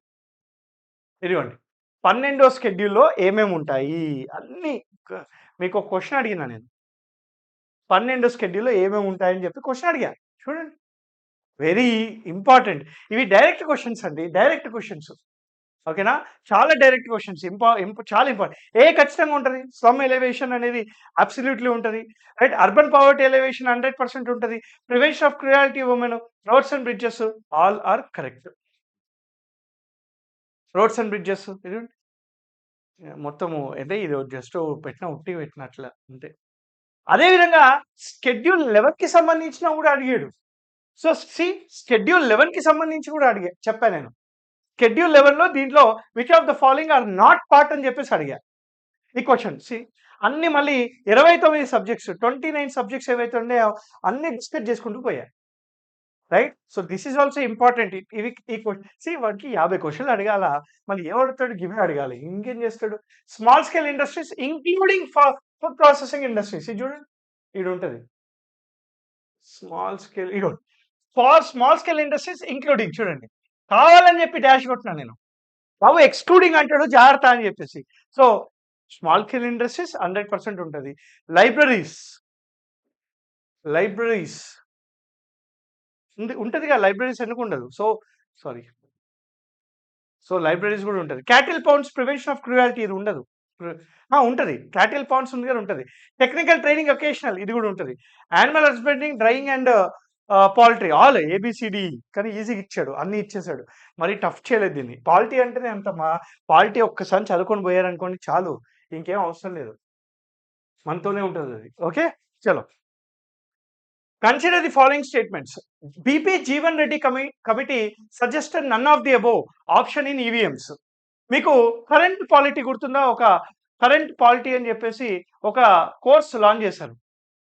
12వ షెడ్యూల్‌లో ఏమేమి ఉంటాయి అన్నీ మీకు ఒక క్వశ్చన్ అడిగినా నేను. 12వ షెడ్యూల్‌లో ఏమేమి ఉంటాయని చెప్పి క్వశ్చన్ అడిగా. చూడండి. Very important. ఇవి డైరెక్ట్ క్వశ్చన్స్ అండి. Direct questions. ఓకేనా? చాలా డైరెక్ట్ క్వశ్చన్స్. చాలా ఇంపార్టెంట్. ఖచ్చితంగా ఉంటది. స్లమ్ ఎలివేషన్ అనేది అబ్సల్యూట్‌లీ ఉంటది. రైట్? అర్బన్ పావర్టీ ఎలివేషన్ 100% ఉంటది. Prevention of cruelty women, roads and bridges all are correct. Roads and bridges ఇదిగోండి. మొత్తము అంటే ఇది జస్ట్ ఉట్టిగా పెట్టినట్ల అంతే. అదే విధంగా షెడ్యూల్ 11కి సంబంధించిన కూడా అడిగాడు. సో షెడ్యూల్ 11కి సంబంధించి కూడా చెప్పా నేను. షెడ్యూల్ 11లో దీంట్లో which of the following are not part అని చెప్పేసి అడిగా. ఈ క్వశ్చన్ అన్ని మళ్ళీ 29 సబ్జెక్ట్స్ 29 సబ్జెక్ట్స్ ఏవైతే ఉన్నాయో అన్ని డిస్కస్ చేసుకుంటూ పోయా. Right? So this is also important. ఇవి ఈ క్వశ్చన్ వాడికి 50 క్వశ్చన్లు అడగాల. మళ్ళీ ఏమడుగుతాడు? గివే అడగాలి. ఇంకేం చేస్తాడు? Small scale industries including food processing industries. ఇది చూడండి. ఇది ఉంటది. స్మాల్ స్కేల్ ఇదిగోండి. For small scale industries including చూడండి. కావాలని చెప్పి డాష్ కొట్టినా నేను. బాబు ఎక్స్క్లూడింగ్ అంటాడు జాగ్రత్త అని చెప్పేసి. సో స్మాల్ స్కేల్ ఇండస్ట్రీస్ 100% ఉంటది. లైబ్రరీస్ ఉంటదిగా. లైబ్రరీస్ ఎందుకు ఉండదు? సారీ. సో లైబ్రరీస్ కూడా ఉంటది. Cattle pounds prevention of cruelty ఇది ఉండదు. ఉంటది. క్యాటిల్ పౌండ్స్ ఉంది కానీ ఉంటది. టెక్నికల్ ట్రైనింగ్ ఒకేషనల్ ఇది కూడా ఉంటది. Animal husbandry, dairying and poultry all ABCD. కానీ ఈజీగా ఇచ్చాడు. అన్ని ఇచ్చేసాడు. మరి టఫ్ చేయలేదు దీన్ని. పాలిటీ అంటేనే అంత పాలిటీ ఒక్కసారి చదువుకొని పోయారనుకోండి చాలు. ఇంకేం అవసరం లేదు. మనతోనే ఉంటది అది. ఓకే. చలో. Consider the following statements. BP Jeevan Reddy committee suggested none of the above option in EVMs. మీకు కరెంట్ పాలిటీ గుర్తుందా? ఒక కరెంట్ పాలిటీ అని చెప్పేసి ఒక కోర్స్ లాంచ్ చేశారు.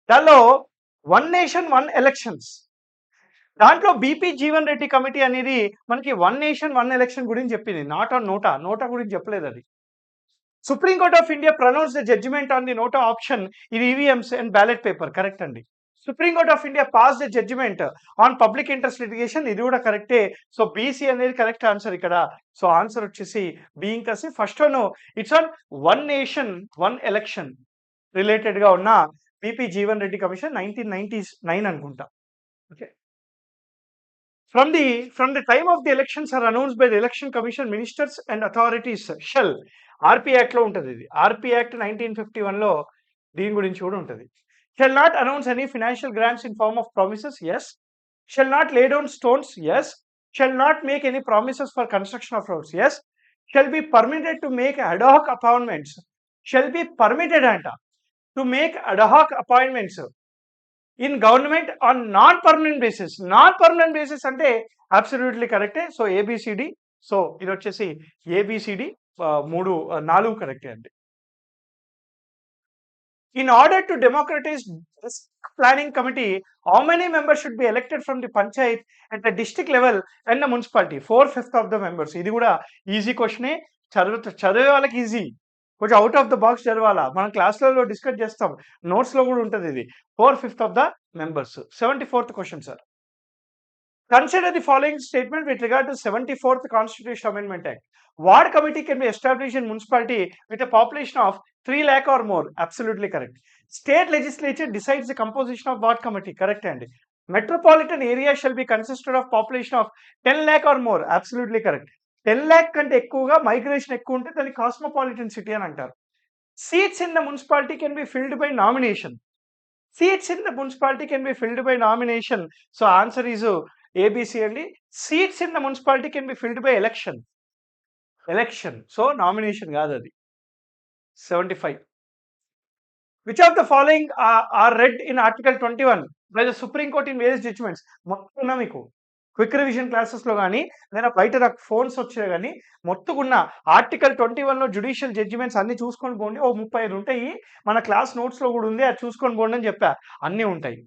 దానిలో 1 నేషన్ 1 ఎలక్షన్స్. దాంట్లో బీపీ జీవన్ రెడ్డి కమిటీ అనేది మనకి 1 నేషన్ 1 ఎలక్షన్ గురించి చెప్పింది. నాట్ ఆన్ నోటా గురించి చెప్పలేదు అది. Supreme court of India pronounce the judgment on the NOTA option in EVMs and ballot paper. Correct అండి. Supreme court of India pass the judgment on public interest litigation. ఇది కూడా కరెక్టే. So BC అనేది correct answer ఇక్కడ. So answer వచ్చేసి B. ఇంకా first one it's on 1 nation 1 election related గా ఉన్న బీపీ జీవన్ రెడ్డి కమిషన్ 1999 అనుకుంటా. Okay. From the time of the elections are announced by the election commission, ministers and authorities shall RP act లో ఉంటది. ఇది RP act 1951లో దీని గురించి కూడా ఉంటది. Shall not announce any financial grants in form of promises. Yes. Shall not lay down stones. Yes. Shall not make any promises for construction of roads. Yes. Shall be permitted to make ad hoc appointments. Shall be permitted to make ad hoc appointments in government on non-permanent basis. Non-permanent basis అంటే absolutely కరెక్టే. So ABCD. So ఇది వచ్చేసి A B C D 4 కరెక్టే అండి. In order to democratize this planning committee, how many members should be elected from the panchayat at the district level and the municipality? 4/5 of the members. ఇది కూడా easy క్వశ్చనే. చదివే వాళ్ళకి easy. కొంచెం అవుట్ ఆఫ్ ద బాక్స్ చదవాలా. మనం క్లాస్లలో discuss చేస్తాం. నోట్స్లో కూడా ఉంటుంది ఇది. 4/5 of the members. 74th question, sir. Consider the following statement with regard to 74th Constitutional Amendment Act. Ward committee can be established in municipality with a population of 3 lakh or more. Absolutely correct. State legislature decides the composition of ward committee. Correct అండి. Metropolitan area shall be consisted of population of 10 lakh or more. Absolutely correct. 10 lakh కంటే ఎక్కువగా migration ఎక్కువ ఉంటే దాన్ని cosmopolitan city అని అంటారు. Seats in the municipality can be filled by nomination. Seats in the municipality can be filled by nomination. So answer is ABC అండి. Seats in the municipality can be filled by election. So nomination కాదు అది. 75. Which of the following are read in article 21 by the supreme court in various judgments? మొత్తం ఉన్నా మీకు quick revision క్లాసెస్లో కానీ లేదా బయట నాకు ఫోన్స్ వచ్చినా కానీ మొత్తం ఉన్న ఆర్టికల్ 21లో జ్యుడిషియల్ జడ్జిమెంట్స్ అన్ని చూసుకొని పోండి. ఓ 35 ఉంటాయి. మన క్లాస్ నోట్స్లో కూడా ఉంది, అది చూసుకొని పోండి అని చెప్పా. అన్నీ ఉంటాయి.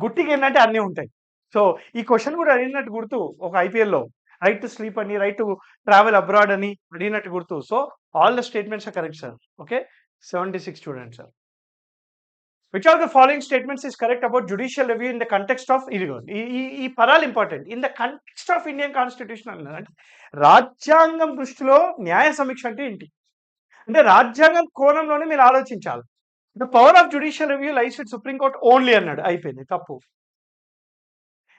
గుర్తుకి ఏంటంటే అన్నీ ఉంటాయి. సో ఈ క్వశ్చన్ కూడా అడిగినట్టు గుర్తు ఒక ఐపీఎల్లో. రైట్ టు స్లీప్ అని, రైట్ టు ట్రావెల్ అబ్రాడ్ అని అడిగినట్టు గుర్తు. So all the statements are correct sir. Okay, 76 చూడండి sir. Which of the following statements is correct about judicial review in the context of ఇదిగోండి ఈ పదాలు important. In the context of Indian constitution అన్నది అంటే రాజ్యాంగం దృష్టిలో న్యాయ సమీక్ష అంటే ఏంటి అంటే రాజ్యాంగం కోణంలోనే మీరు ఆలోచించాలి. The power of judicial review lies with supreme court only అన్నాడు, అయిపోయింది, తప్పు.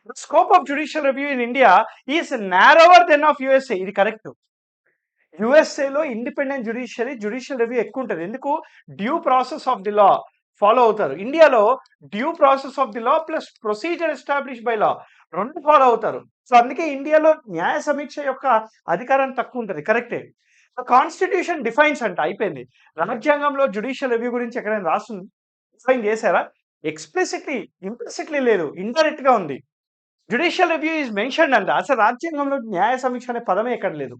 The scope of judicial review in India is narrower than of USA, ఇది కరెక్ట్. యుఎస్ఏలో ఇండిపెండెంట్ జ్యుడిషియల్ రివ్యూ ఎక్కువ ఉంటుంది. ఎందుకు? Due process of the law follow అవుతారు. ఇండియాలో due process of the law plus procedure establish by law రెండు follow అవుతారు. సో అందుకే ఇండియాలో న్యాయ సమీక్ష యొక్క అధికారం తక్కువ ఉంటుంది. కరెక్టే. కాన్స్టిట్యూషన్ డిఫైన్స్ అంట, అయిపోయింది. రాజ్యాంగంలో జ్యుడిషియల్ రివ్యూ గురించి ఎక్కడైనా రాస్తుంది, డిఫైన్ చేశారా? ఎక్స్ప్లిసిట్లీ, ఇంప్లిసిట్లీ లేదు, ఇండైరెక్ట్ గా ఉంది. జ్యుడిషియల్ రివ్యూ ఈజ్ మెన్షన్డ్ అంట. అసలు రాజ్యాంగంలో న్యాయ సమీక్ష అనే పదమే ఎక్కడ లేదు.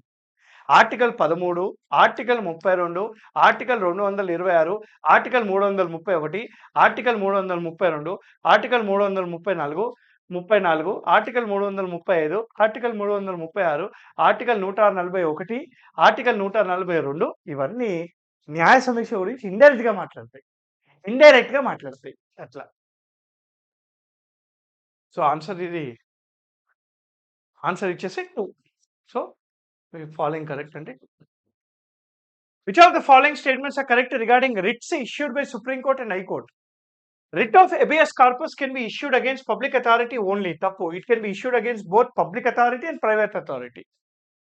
Article 13, article 32, article 226, article 331, article 332, article 334, article 335, article 336, article 141, article 142 ఇవన్నీ న్యాయ సమీక్ష గురించి ఇండైరెక్ట్ గా మాట్లాడతాయి అట్లా. సో ఆన్సర్ ఇచ్చేసి 2. So following correct ante. Which of the following statements are correct regarding writs issued by Supreme Court and High Court? Writ of habeas corpus can be issued against public authority only. Tappu. It can be issued against both public authority and private authority.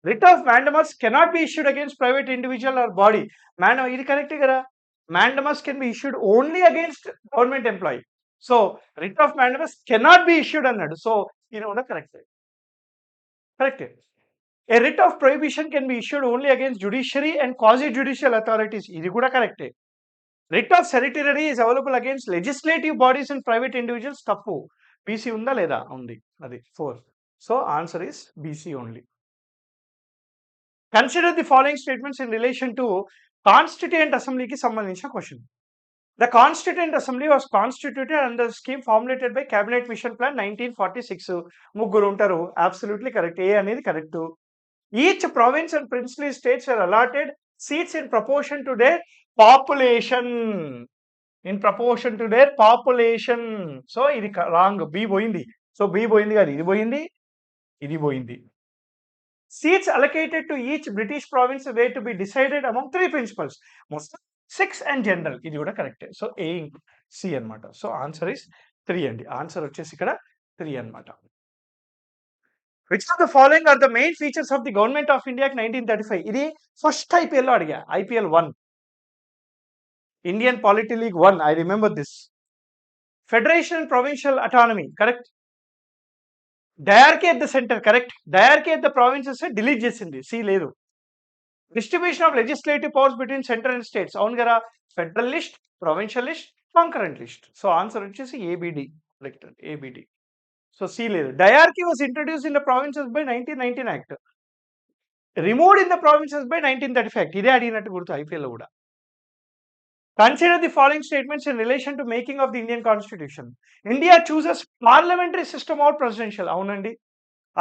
Writ of mandamus cannot be issued against private individual or body. Idi correct kada. Mandamus can be issued only against government employee. So writ of mandamus cannot be issued annadu. So correct. A writ of prohibition can be issued only against judiciary and quasi-judicial authorities. Idi kuda correct. Writ of certiorari is available against legislative bodies and private individuals. Tappu. BC unda leda? Undi. Adi 4. So answer is BC only. Consider the following statements in relation to Constituent Assembly ki sambandhinchina question. The Constituent Assembly was constituted under the scheme formulated by Cabinet Mission Plan 1946. Mugguru untaru. Absolutely correct. A anedi correct. Each province and princely states were allotted seats in proportion to their population. So ఇది wrong. B పోయింది. So B పోయింది కాదు, ఇది పోయింది. Seats allocated to each British province were to be decided among 3 principals. Most 6 and general. ఇది కూడా కరెక్టే. So A C అన్నమాట. సో ఆన్సర్ ఇస్ 3 అండి. ఆన్సర్ వచ్చేసి ఇక్కడ 3 అన్నమాట. Which of the following are the main features of the Government of India Act 1935? ఇది first IPL లో అడిగా. IPL 1. Indian Polity League 1. I remember this. Federation and provincial autonomy. Correct. Diarchy at the center. Correct. Diarchy at the provinces delete చేసింది. C లేదు. Distribution of legislative powers between center and states. అవును కదా. Federal list, provincial list, concurrent list. So answer వచ్చేసి ABD. Correct. ABD. So C లేదు. Diarchy was introduced in the provinces by 1919 Act. Removed in the provinces by 1935 Act. ఇదే అడిగినట్టు గుర్తు IPL లో కూడా. Consider the following statements in relation to making of the Indian Constitution. India chooses parliamentary system or presidential. అవునండి.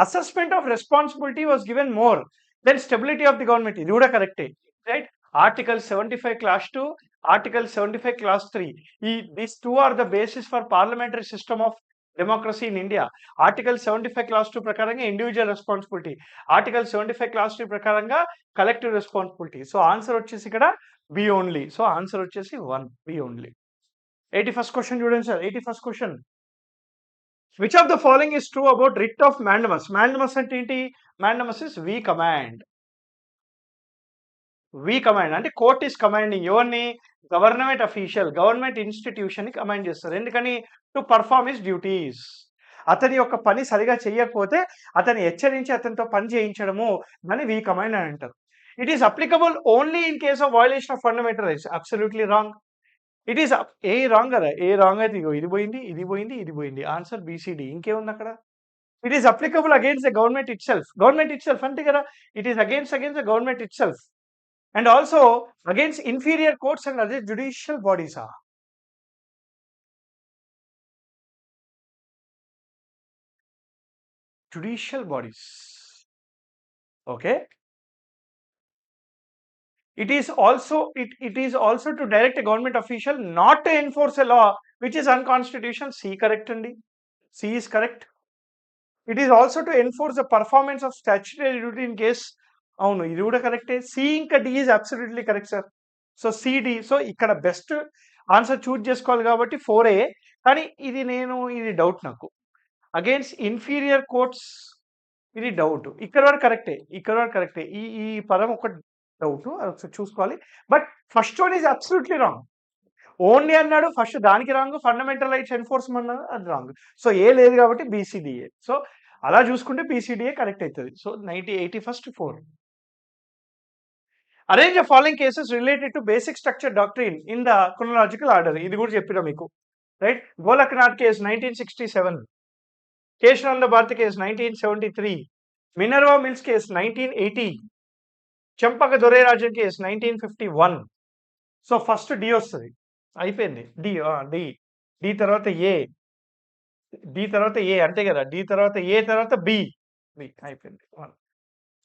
Assessment of responsibility was given more than stability of the government. ఇది కూడా కరెక్టే. Right? Article 75 Clause 2, Article 75 Clause 3. These two are the basis for parliamentary system of democracy in India. Article 75 Clause 2 ప్రకారంగా individual responsibility. Article 75 Clause 3 ప్రకారంగా collective responsibility. So answer వచ్చేసి ఇక్కడ B only. So answer వచ్చేసి 1. B only. 81st question చూడండి sir. 81st question. Which of the following is true about writ of mandamus? Mandamus అంటే ఏంటి? Mandamus is we command. We command అంటే court is commanding ఎవరిని? Government official, government institution ని command చేస్తారు. ఎందుకని? To perform his duties. అతని యొక్క పని సరిగా చేయకపోతే అతన్ని హెచ్చరించి అతనితో పని చేయించడము అని వీ కమాండ్ అని అంటారు. It is applicable only in case of violation of fundamental rights. Absolutely wrong. It is A wrong కదా, ఏ రాంగ్ అయితే ఇగో ఇది పోయింది, ఇది పోయింది, ఇది పోయింది. Answer BCD. ఇంకేముంది అక్కడ? It is applicable against the government itself. Government itself అంతే కదా. It is against the government itself and also against inferior courts and other judicial bodies. Judicial bodies. Okay. It is also to direct a government official not to enforce a law which is unconstitutional. C correct andi. C is correct. It is also to enforce the performance of statutory duty in case. అవును ఇది కూడా కరెక్టే. C ఇంకా D is absolutely correct sir. So CD. So ఇక్కడ best answer choose చేసుకోవాలి కాబట్టి 4A. కానీ ఇది డౌట్ నాకు. అగైన్స్ ఇన్ఫీరియర్ కోర్ట్స్ ఇది డౌట్. ఇక్కడ వరకు కరెక్టే. ఈ పదం ఒక డౌట్, అది చూసుకోవాలి. But first one is absolutely wrong. Only అన్నాడు ఫస్ట్, దానికి రాంగ్. ఫండమెంటల్ రైట్స్ ఎన్ఫోర్స్మెంట్ అన్నాడు, అది రాంగ్. సో ఏ లేదు కాబట్టి బీసీడీఏ. సో అలా చూసుకుంటే బీసీడీఏ కరెక్ట్ అవుతుంది. So 81st 4. Arrange the following cases related to basic structure doctrine in the chronological order. ఇది కూడా చెప్పినా మీకు, right. Golaknath case 1967, Kesavananda Bharati case 1973, Minerva Mills case 1980, Champakam Dorairajan case 1951. So first D వస్తుంది, అయిపోయింది. డి తర్వాత ఏ, అంతే కదా. డి తర్వాత ఏ తర్వాత బి అయిపోయింది,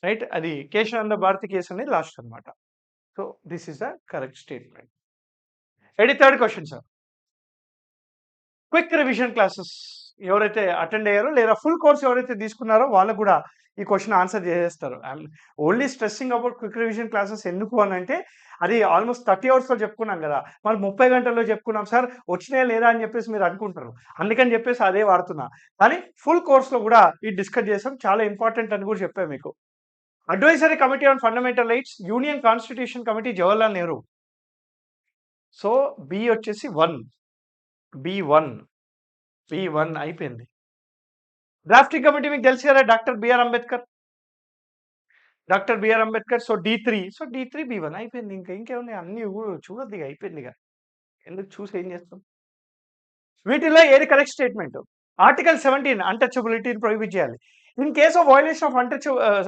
రైట్. అది కేశవానంద భారతి కేసు అనేది లాస్ట్ అనమాట. So this is the correct statement. 83rd question sir. Quick revision classes ఎవరైతే అటెండ్ అయ్యారో లేదా ఫుల్ కోర్స్ ఎవరైతే తీసుకున్నారో వాళ్ళకు కూడా ఈ క్వశ్చన్ ఆన్సర్ చేసేస్తారు. I'm only stressing about quick revision classes. ఎందుకు అని అంటే అది ఆల్మోస్ట్ 30 hours చెప్పుకున్నాం కదా, మరి 30 గంటల్లో చెప్పుకున్నాం సార్, వచ్చినాయా లేదా అని చెప్పేసి మీరు అనుకుంటారు. అందుకని చెప్పేసి అదే వాడుతున్నా. కానీ ఫుల్ కోర్స్లో కూడా ఇది డిస్కస్ చేసాం, చాలా ఇంపార్టెంట్ అని కూడా చెప్పాను మీకు. Advisory committee on fundamental rights, union constitution committee, Jawaharlal Nehru. So B వచ్చేసి 1, B1 అయిపోయింది. డ్రాఫ్టింగ్ కమిటీ మీకు తెలుసు కదా, doctor BR Ambedkar. So D3, B1 అయిపోయింది. ఇంకేముంది, అన్ని చూడద్దు ఇక, అయిపోయింది ఇక. ఎందుకు చూసి ఏం చేస్తాం. వీటిలో ఏది కరెక్ట్ స్టేట్మెంట్? ఆర్టికల్ 17 అన్టచబిలిటీని ప్రొహిబిట్ చేయాలి. In case of violation of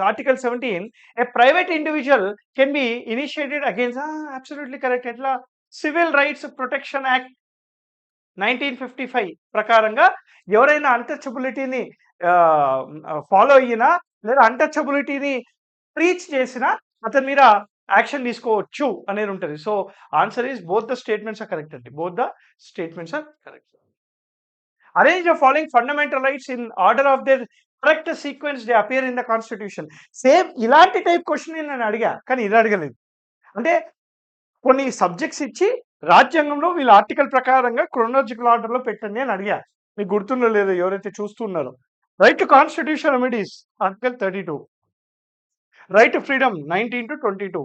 article 17 A private individual can be initiated against. Absolutely correct. ఎట్లా? సివిల్ రైట్స్ ప్రొటెక్షన్ యాక్ట్ 1955 ప్రకారంగా ఎవరైనా అన్టచబిలిటీని ఫాలో అయినా లేదా అన్టచబిలిటీని ప్రీచ్ చేసినా అతని మీద యాక్షన్ తీసుకోవచ్చు అనేది ఉంటుంది. So answer is both the statements are correct అండి. Arrange the following fundamental rights in order of their correct sequence they appear in the constitution. Same ఇలాంటి టైప్ క్వశ్చన్ నేను అడిగా, కానీ ఇది అడగలేదు. అంటే కొన్ని సబ్జెక్ట్స్ ఇచ్చి రాజ్యాంగంలో వీళ్ళ ఆర్టికల్ ప్రకారంగా క్రోనలాజికల్ ఆర్డర్లో పెట్టండి అని అడిగా. మీకు గుర్తుందో లేదో ఎవరైతే చూస్తున్నారో. Right to constitution remedies article 32, right to freedom 19 to 22,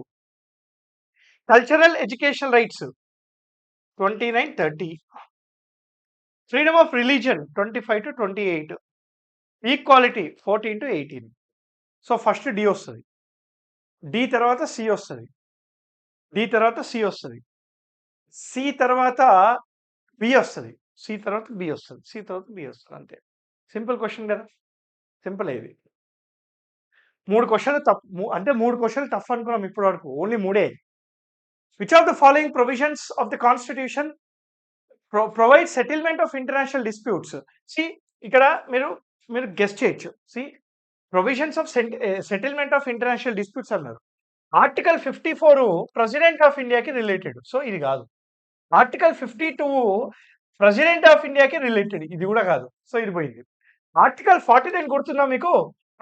cultural education rights 29, 30, freedom of religion 25 to 28, equality 14 to 18. So first D వస్తుంది, డి తర్వాత సి వస్తుంది, డి తర్వాత సి వస్తుంది, సి తర్వాత బి వస్తుంది, సి తర్వాత బి వస్తుంది, సి తర్వాత బి వస్తుంది. అంతే. సింపుల్ క్వశ్చన్ కదా, సింపుల్ ఇది. 3 క్వశ్చన్లు తప్పు, అంటే 3 క్వశ్చన్లు టఫ్ అనుకున్నాం ఇప్పటి వరకు, only 3. Which of the following provisions of the constitution provide settlement of international disputes? See ఇక్కడ మీరు గెస్ట్ చేయొచ్చు. See provisions of settlement of international disputes అన్నారు. ఆర్టికల్ 54 ప్రెసిడెంట్ ఆఫ్ ఇండియాకి రిలేటెడ్, సో ఇది కాదు. ఆర్టికల్ 52 ప్రెసిడెంట్ ఆఫ్ ఇండియాకి related, ఇది కూడా కాదు. సో ఇది పోయింది. ఆర్టికల్ 49 గుర్తుందా మీకు?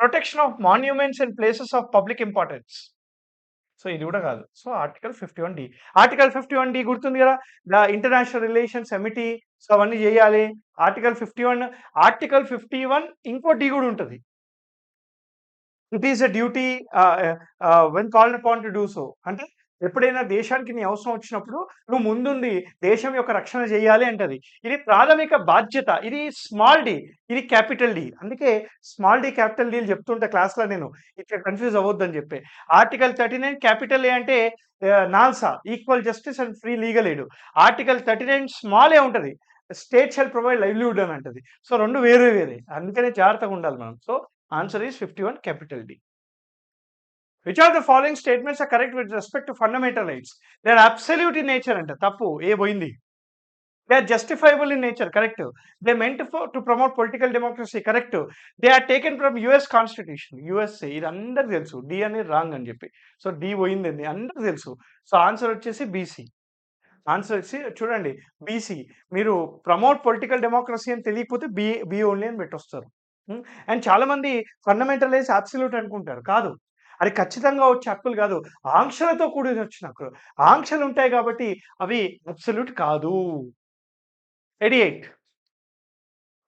Protection of monuments and places of public importance, so ఇది కూడా కాదు. So article 51D. Article 51D గుర్తుంది కదా, the international relations amity. So అవన్నీ చేయాలి. ఆర్టికల్ 51, ఆర్టికల్ 51 ఇంకో డి కూడా ఉంటుంది. It is a duty when called upon to do so, అంటే ఎప్పుడైనా దేశానికి నీ అవసరం వచ్చినప్పుడు నువ్వు ముందుండి దేశం యొక్క రక్షణ చేయాలి అంటది. ఇది ప్రాథమిక బాధ్యత. ఇది స్మాల్ డి, ఇది క్యాపిటల్ డి. అందుకే స్మాల్ డి, క్యాపిటల్ డీలు చెప్తుంటా క్లాస్‌లో నేను. ఇట్లా కన్‌ఫ్యూజ్ అవ్వొద్దని చెప్పి. ఆర్టికల్ 39 క్యాపిటల్ ఏ అంటే NALSA equal justice and free legal aid. Article 39 small A ఉంటది. స్టేట్ షాల్ ప్రొవైడ్ లైవ్లీహుడ్ అని అంటది. సో 2 వేరే వేరే. అందుకనే జాగ్రత్తగా ఉండాలి మనం. So answer is 51 capital D. Which of the following statements are correct with respect to fundamental rights? They are absolute in nature anta. Tappu. ఏ పోయింది. They are justifiable in nature. Correct. They meant to promote political democracy. Correct. They are taken from US Constitution. USA. ఇది అందరికి తెలుసు. D అనేది wrong అని చెప్పి. So D పోయింది అందరికి తెలుసు. సో ఆన్సర్ వచ్చేసి బీసీ. ఆన్సర్ వచ్చి చూడండి బీసీ. మీరు ప్రమోట్ పొలిటికల్ డెమోక్రసీ అని తెలియకపోతే బి ఓన్లీ అని పెట్టొస్తారు. అండ్ చాలా మంది ఫండమెంటల్ రైట్స్ అబ్సల్యూట్ అనుకుంటారు. కాదు. అది ఖచ్చితంగా వచ్చే హక్కులు కాదు. ఆంక్షలతో కూడిన వచ్చిన హక్కులు. ఆంక్షలు ఉంటాయి కాబట్టి అవి అబ్సల్యూట్ కాదు. 88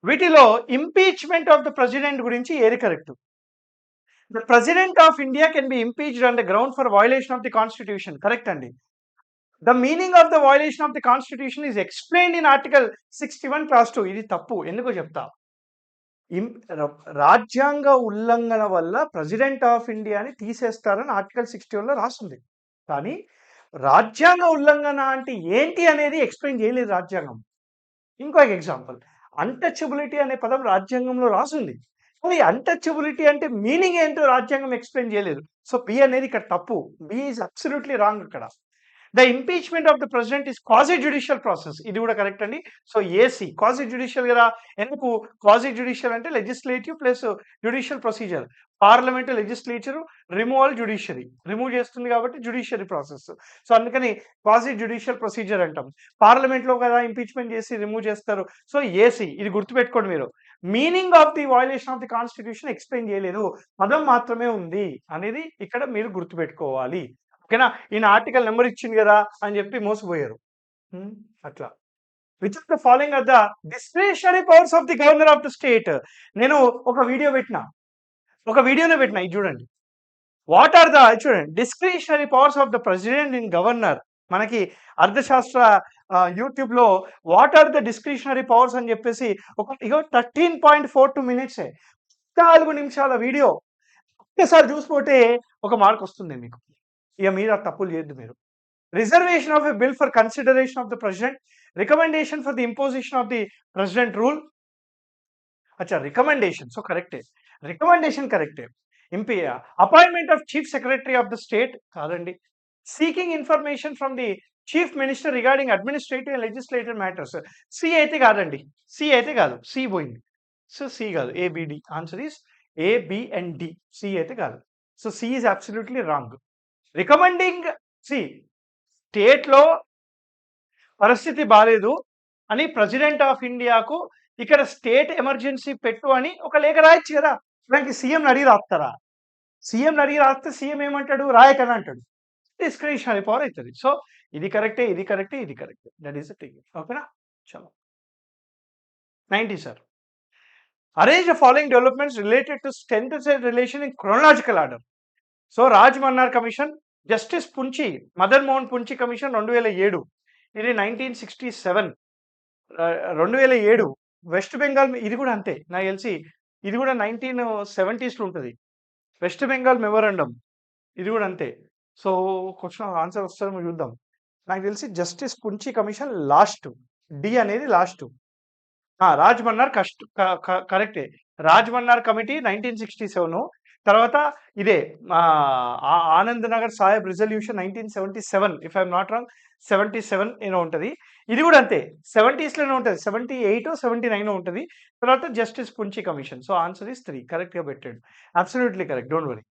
వీటిలో ఇంపీచ్‌మెంట్ ఆఫ్ ద ప్రెసిడెంట్ గురించి ఏది correct? The president of India can be impeached on the ground for violation of the constitution. Correct అండి. The meaning of the violation of the constitution is explained in article 61 clause 2. ఇది తప్పు. ఎందుకో చెప్తా. రాజ్యాంగ ఉల్లంఘన వల్ల ప్రెసిడెంట్ ఆఫ్ ఇండియాని తీసేస్తారని article 61లో రాస్తుంది. కానీ రాజ్యాంగ ఉల్లంఘన అంటే ఏంటి అనేది ఎక్స్‌ప్లెయిన్ చేయలేదు రాజ్యాంగం. ఇంకొక ఎగ్జాంపుల్, అన్‌టచబిలిటీ అనే పదం రాజ్యాంగంలో రాసుంది. కానీ అన్‌టచబిలిటీ అంటే మీనింగ్ ఏంటో రాజ్యాంగం ఎక్స్‌ప్లెయిన్ చేయలేదు. సో బి అనేది ఇక్కడ తప్పు. బి ఈజ్ అబ్సల్యూట్‌లీ రాంగ్ ఇక్కడ. The impeachment of the president is quasi judicial process. ఇది కూడా కరెక్ట్ అండి. సో ఏసీ క్వాజీ జ్యుడిషియల్ కదా. ఎందుకు క్వాజీ జ్యుడిషియల్ అంటే legislative plus judicial procedure. Parliament, legislature, removal judiciary. Remove చేస్తుంది కాబట్టి జ్యుడిషియరీ ప్రాసెస్. సో అందుకని క్వాజీ జ్యుడిషియల్ ప్రొసీజర్ అంటాం. పార్లమెంట్లో కదా ఇంపీచ్‌మెంట్ చేసి రిమూవ్ చేస్తారు. సో ఏసీ ఇది గుర్తుపెట్టుకోండి మీరు. Meaning of the violation of the constitution explain చేయలేదు. పదం మాత్రమే ఉంది అనేది ఇక్కడ మీరు గుర్తుపెట్టుకోవాలి. ఓకేనా. ఈయన ఆర్టికల్ నెంబర్ ఇచ్చింది కదా అని చెప్పి మోసపోయారు. అట్లా. Which of the following are the discretionary powers of the governor of the state. నేను ఒక వీడియోలో పెట్టిన ఇది చూడండి. వాట్ ఆర్ ద చూడండి discretionary powers of the president in governor. మనకి అర్థశాస్త్ర యూట్యూబ్లో what are the discretionary powers అని చెప్పేసి ఇగో 13.42 మినిట్సే 4 నిమిషాల వీడియో. ఒక్కసారి చూసిపోతే ఒక మార్క్ వస్తుంది మీకు. ఇక మీరు ఆ తప్పులు చేయొద్దు మీరు. Reservation of a bill for consideration of the president. Recommendation for the imposition of the president rule. అచ్చా రికమెండేషన్. సో కరెక్టే. రికమెండేషన్ కరెక్టే. Appointment of chief secretary of the state కాదండి. Seeking information from the chief minister regarding administrative and legislative matters. C అయితే కాదండి. C అయితే కాదు. C పోయింది. So C కాదు. ABD. Answer is A, B and D. C అయితే కాదు. So C is absolutely wrong. Recommending స్టేట్లో పరిస్థితి బాలేదు అని ప్రెసిడెంట్ ఆఫ్ ఇండియాకు ఇక్కడ స్టేట్ ఎమర్జెన్సీ పెట్టు అని ఒక లేఖ రాయొచ్చు కదా. దానికి సీఎం అడిగి రాస్తారా? సీఎం అడిగి రాస్తే సీఎం ఏమంటాడు? రాయకని అంటాడు. డిస్క్రిషనరీ పవర్ అవుతుంది. సో ఇది కరెక్టే, ఇది కరెక్టే, ఇది కరెక్టే. That is the thing. ఓకేనా. చలో 90 sir. Arrange the following developments related to state relation in chronological order. So Raj Mannar commission, justice Punchhi, Madan Mohan Punchhi commission 2007. ఇది 1967. 2007 వెస్ట్ బెంగాల్. ఇది కూడా అంతే నాకు తెలిసి. ఇది కూడా 1970s ఉంటుంది. వెస్ట్ బెంగాల్ మెమోరాండం ఇది కూడా అంతే. సో క్వశ్చన్ ఆన్సర్ వస్తుందేమో చూద్దాం. నాకు తెలిసి justice Punchhi commission last. D అనేది లాస్ట్. రాజ్ మన్నార్ కరెక్టే. రాజ్ మన్నార్ కమిటీ 1967. తర్వాత ఇదే Anand Nagar Sahib resolution 1977. If I'm not wrong 77 ఏమో ఉంటుంది. ఇది కూడా అంతే 70sలోనే ఉంటుంది. 78 79 ఉంటుంది. తర్వాత justice Punchhi commission. So answer is 3. కరెక్ట్గా పెట్టాడు. Absolutely correct. Don't worry.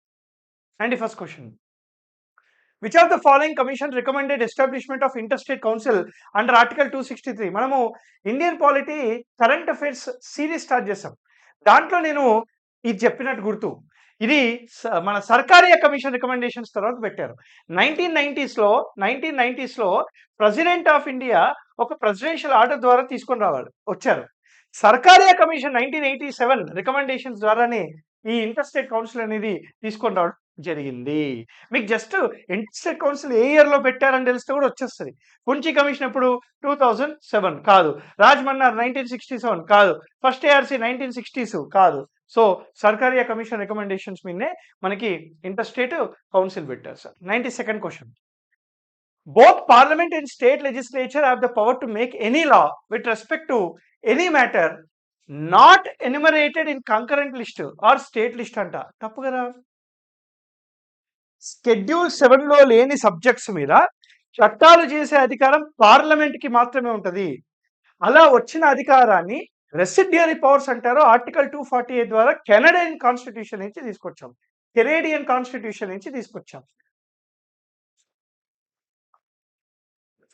And first question, which of the following commission recommended establishment of interstate council under article 263. మనము Indian polity current affairs series start చేసాం. దాంట్లో నేను ఇది చెప్పినట్టు గుర్తు. ఇది మన సర్కారియా కమిషన్ రికమెండేషన్స్ తర్వాత పెట్టారు. 1990sలో ప్రెసిడెంట్ ఆఫ్ ఇండియా ఒక ప్రెసిడెన్షియల్ ఆర్డర్ ద్వారా తీసుకొని వచ్చారు. సర్కారియా కమిషన్ 1987 రికమెండేషన్స్ ద్వారానే ఈ ఇంటర్స్టేట్ కౌన్సిల్ అనేది తీసుకొని రావడం జరిగింది. మీకు జస్ట్ ఇంటర్‌స్టేట్ కౌన్సిల్ ఏ ఇయర్‌లో పెట్టారని తెలిస్తే కూడా వచ్చేస్తది. కుంచి కమిషన్ ఎప్పుడు 2007 కాదు. రాజమన్నార్ 1967 కాదు. ఫస్ట్ ఏఆర్‌సి 1960s కాదు. సో, సర్కారియా కమిషన్ రికమెండేషన్స్ మీదనే మనకి ఇంటర్‌స్టేట్ కౌన్సిల్ పెట్టారు sir. 92nd question. Both parliament and state legislature have the power to make any law with respect to any matter not enumerated in concurrent list or state list అంట. తప్పు కదా? Schedule 7 లో లేని subjects మీద చట్టాలు చేసే అధికారం పార్లమెంట్ కి మాత్రమే ఉంటది. అలా వచ్చిన అధికారాన్ని రెసిడ్యుయరీ పవర్స్ అంటారు. ఆర్టికల్ 248 ద్వారా కెనడియన్ కాన్స్టిట్యూషన్ నుంచి తీసుకొచ్చాం. కెనేడియన్ కాన్స్టిట్యూషన్ నుంచి తీసుకొచ్చాం.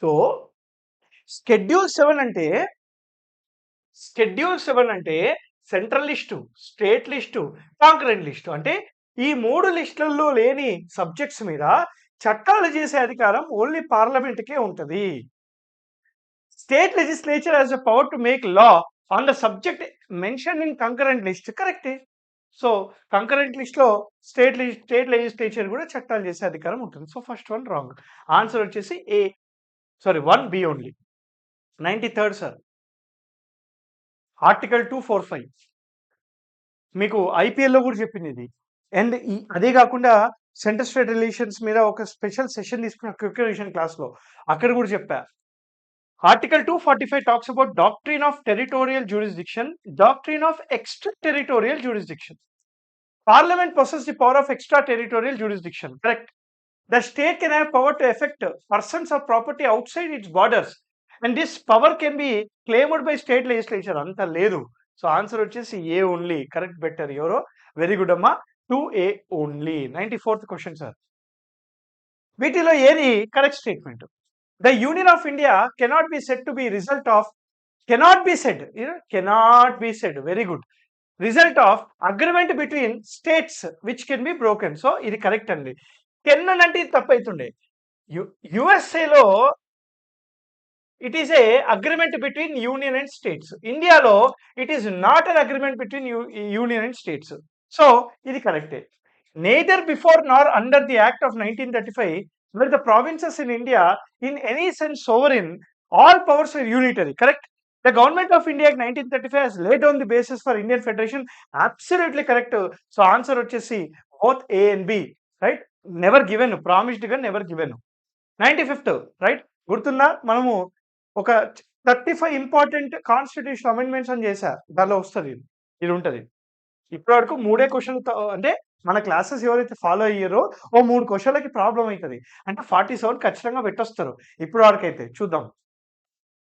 సో షెడ్యూల్ 7 అంటే central list, state list, concurrent list. అంటే ఈ 3 లిస్టులలో లేని సబ్జెక్ట్స్ మీద చట్టాలు చేసే అధికారం ఓన్లీ పార్లమెంట్కే ఉంటది. State legislature has the power to make law on the subject mention in concurrent list. కరెక్టే. సో కంకరెంట్ లిస్ట్ లో స్టేట్ లెజిస్లేచర్ కూడా చట్టాలు చేసే అధికారం ఉంటుంది. So first one wrong. Answer వచ్చేసి A, sorry 1B only. 93rd sir, article 245 మీకు ఐపీఎల్లో కూడా చెప్పింది ఇది. అండ్ అదే కాకుండా సెంటర్ స్టేట్ రిలేషన్స్ మీద ఒక స్పెషల్ సెషన్ తీసుకున్న క్విక్ రివిజన్ క్లాస్లో అక్కడ కూడా చెప్పా. Article 245 talks about doctrine of territorial jurisdiction, doctrine of extra territorial jurisdiction. Parliament possesses the power of extraterritorial jurisdiction. Correct. The state can have power to affect persons or property outside its borders, and this power can be claimed by state legislature. Anta ledu. So answer vachesi A only. Correct, better. Yoro very good amma. 2A only. 94th question sir. వీటిలో ఏది correct statement? The Union of India cannot be said to be result of, cannot be said, very good, result of agreement between states which can be broken. So ఇది correct అండి. Can అంటే ఇది తప్పు అవుతుండే. యుఎస్ఏలో it is a agreement between union and states. ఇండియాలో it is not an agreement between union and states. So ఇది కరెక్టే. neither before nor under the act of 1935 were the provinces in India in any sense sovereign, all powers were unitary. Correct. The government of India in 1935 has laid down the basis for Indian federation. Absolutely correct. So answer vachesi both A and B, right? Never given, promised ga never given. 95th right, గుర్తుందా? మనము ఒక 35 important constitution amendments అని చేశారు. దానిలో వస్తుంది ఇది ఉంటుంది. ఇప్పటి వరకు 3 క్వశ్చన్ అంటే మన క్లాసెస్ ఎవరైతే ఫాలో అయ్యారో ఓ 3 క్వశ్చన్లకి ప్రాబ్లం అవుతుంది. అంటే 47 ఖచ్చితంగా పెట్టొస్తారు. ఇప్పుడు వరకు అయితే చూద్దాం.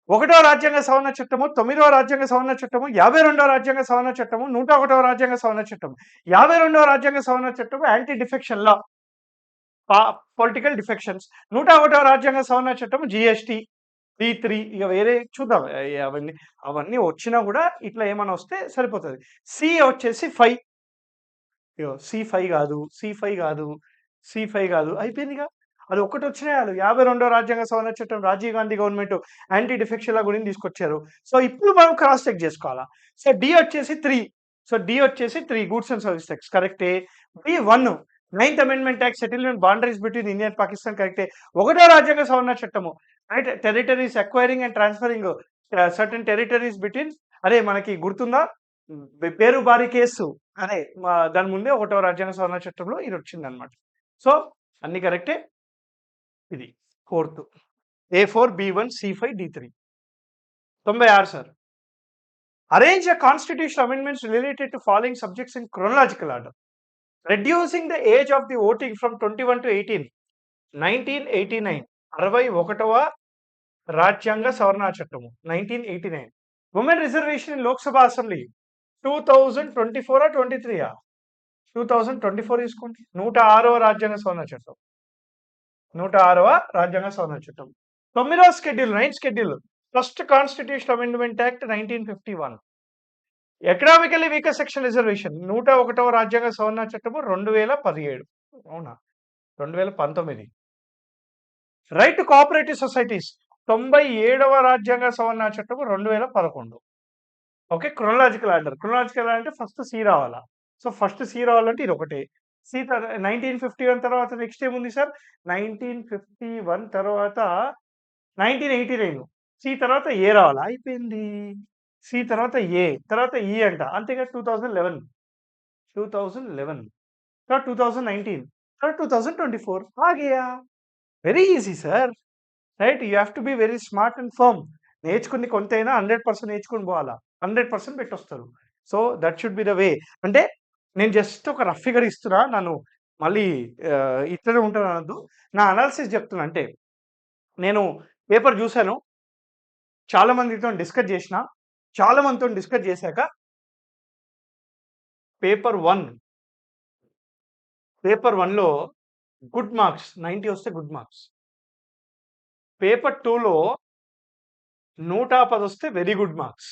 1వ రాజ్యాంగ సవరణ చట్టము, 9వ రాజ్యాంగ సవరణ చట్టము, 52వ రాజ్యాంగ సవరణ చట్టము, 101వ రాజ్యాంగ సవరణ చట్టము. 52వ రాజ్యాంగ సవరణ చట్టము anti defection law, political defections. 101వ రాజ్యాంగ సవరణ చట్టము జిఎస్టి, D3. ఇక వేరే చూద్దాం. అవన్నీ వచ్చినా కూడా ఇట్లా ఏమైనా వస్తే సరిపోతుంది. సి వచ్చేసి 5. C5 కాదు, C5 కాదు, అయిపోయిందిగా. అది ఒక్కటి వచ్చినా 52వ రాజ్యాంగ సవరణ చట్టం Rajiv Gandhi government anti defection law గురించి తీసుకొచ్చారు. సో ఇప్పుడు మనం క్రాస్ చెక్ చేసుకోవాలా. సో డి వచ్చేసి 3. గూడ్స్ అండ్ సర్వీస్ ట్యాక్స్ కరెక్టే. B1 9th amendment act settlement boundaries between India and Pakistan కరెక్టే. 1వ రాజ్యాంగ సవరణ చట్టము right, territories acquiring and transferring certain territories between, అదే మనకి గుర్తుందా పేరు బారి కేసు అనే దాని ముందే 1వ రాజ్యాంగ సవరణ చట్టంలో ఇది వచ్చింది అనమాట. సో అన్ని కరెక్టే. ఇది 4th A4 B1 C5 D3. 96 sir. Arrange a constitutional amendments related to following subjects in chronological order. Reducing the age of the voting from 21 to 18. 1989. 61వ రాజ్యాంగ సవరణ చట్టము 1989. Women reservation in Lok Sabha assembly 2024 23 2024 తీసుకోండి. 106వ రాజ్యాంగ సవరణ చట్టం, 106వ రాజ్యాంగ సవరణ చట్టం. 9వ schedule, 9th schedule, first constitution amendment act 1951. Economically weaker section reservation 101వ రాజ్యాంగ సవరణ చట్టము 2017. అవునా 2019. రైట్ టు కోఆపరేటివ్ సొసైటీస్ 97వ రాజ్యాంగ సవరణ చట్టము 2011. ఓకే. క్రొనాలజికల్ ఆర్డర్ అంటే ఫస్ట్ సి రావాలా. సో ఫస్ట్ సి రావాలంటే ఇది ఒకటే. సి 1951 తర్వాత నెక్స్ట్ ఏముంది సార్? 1951 తర్వాత 1989 సి తర్వాత ఏ రావాలా? అయిపోయింది. సి తర్వాత ఏ, తర్వాత ఈ అంట. అంతేగా 2011, 2011 తర్వాత 2019 తర్వాత 2024 आ गया. Very easy sir. Right? You have to be very smart and firm. నేర్చుకుంది కొంతైనా 100% నేర్చుకొని పోవాలా. 100% పెట్టొస్తారు. So that should be the way. అంటే నేను జస్ట్ ఒక రఫ్ ఫిగర్ ఇస్తున్నా. నన్ను మళ్ళీ ఇట్లనే ఉంటాను అనొద్దు. నా అనాలిసిస్ చెప్తున్నా. అంటే నేను పేపర్ చూసాను. చాలా మందితోని డిస్కస్ చేసిన. చాలా మందితోని డిస్కస్ చేశాక పేపర్ 1లో గుడ్ మార్క్స్ 90 వస్తే గుడ్ మార్క్స్. పేపర్ 2లో 110 వస్తే వెరీ గుడ్ మార్క్స్.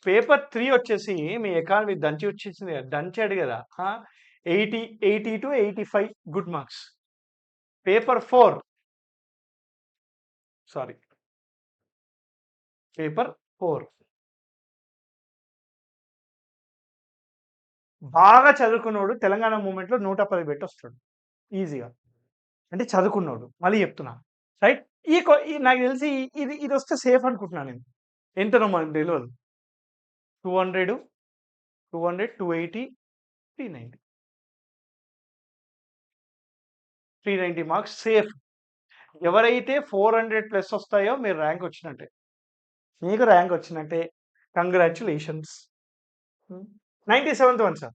పేపర్ 3 వచ్చేసి మీ ఎకానమీ దంచాడు కదా! 80 to 85 good marks. Paper 4 sorry. Paper 4 బాగా చదువుకున్నోడు తెలంగాణ మూవ్‌మెంట్‌లో 110 పెట్టొస్తాడు ఈజీగా. అంటే చదువుకున్నోడు. మళ్ళీ చెప్తున్నా. రైట్? నాకు తెలిసి ఇదొస్తే సేఫ్ అనుకుంటున్నా నేను. ఎంతనో మనకు తెలవదు. 200, 200, 280, 390. 390 మార్క్స్ సేఫ్. ఎవరైతే 400 ప్లస్ వస్తాయో మీరు ర్యాంక్ వచ్చినట్టే. మీకు ర్యాంక్ వచ్చినట్టే. Congratulations. 97th one, sir.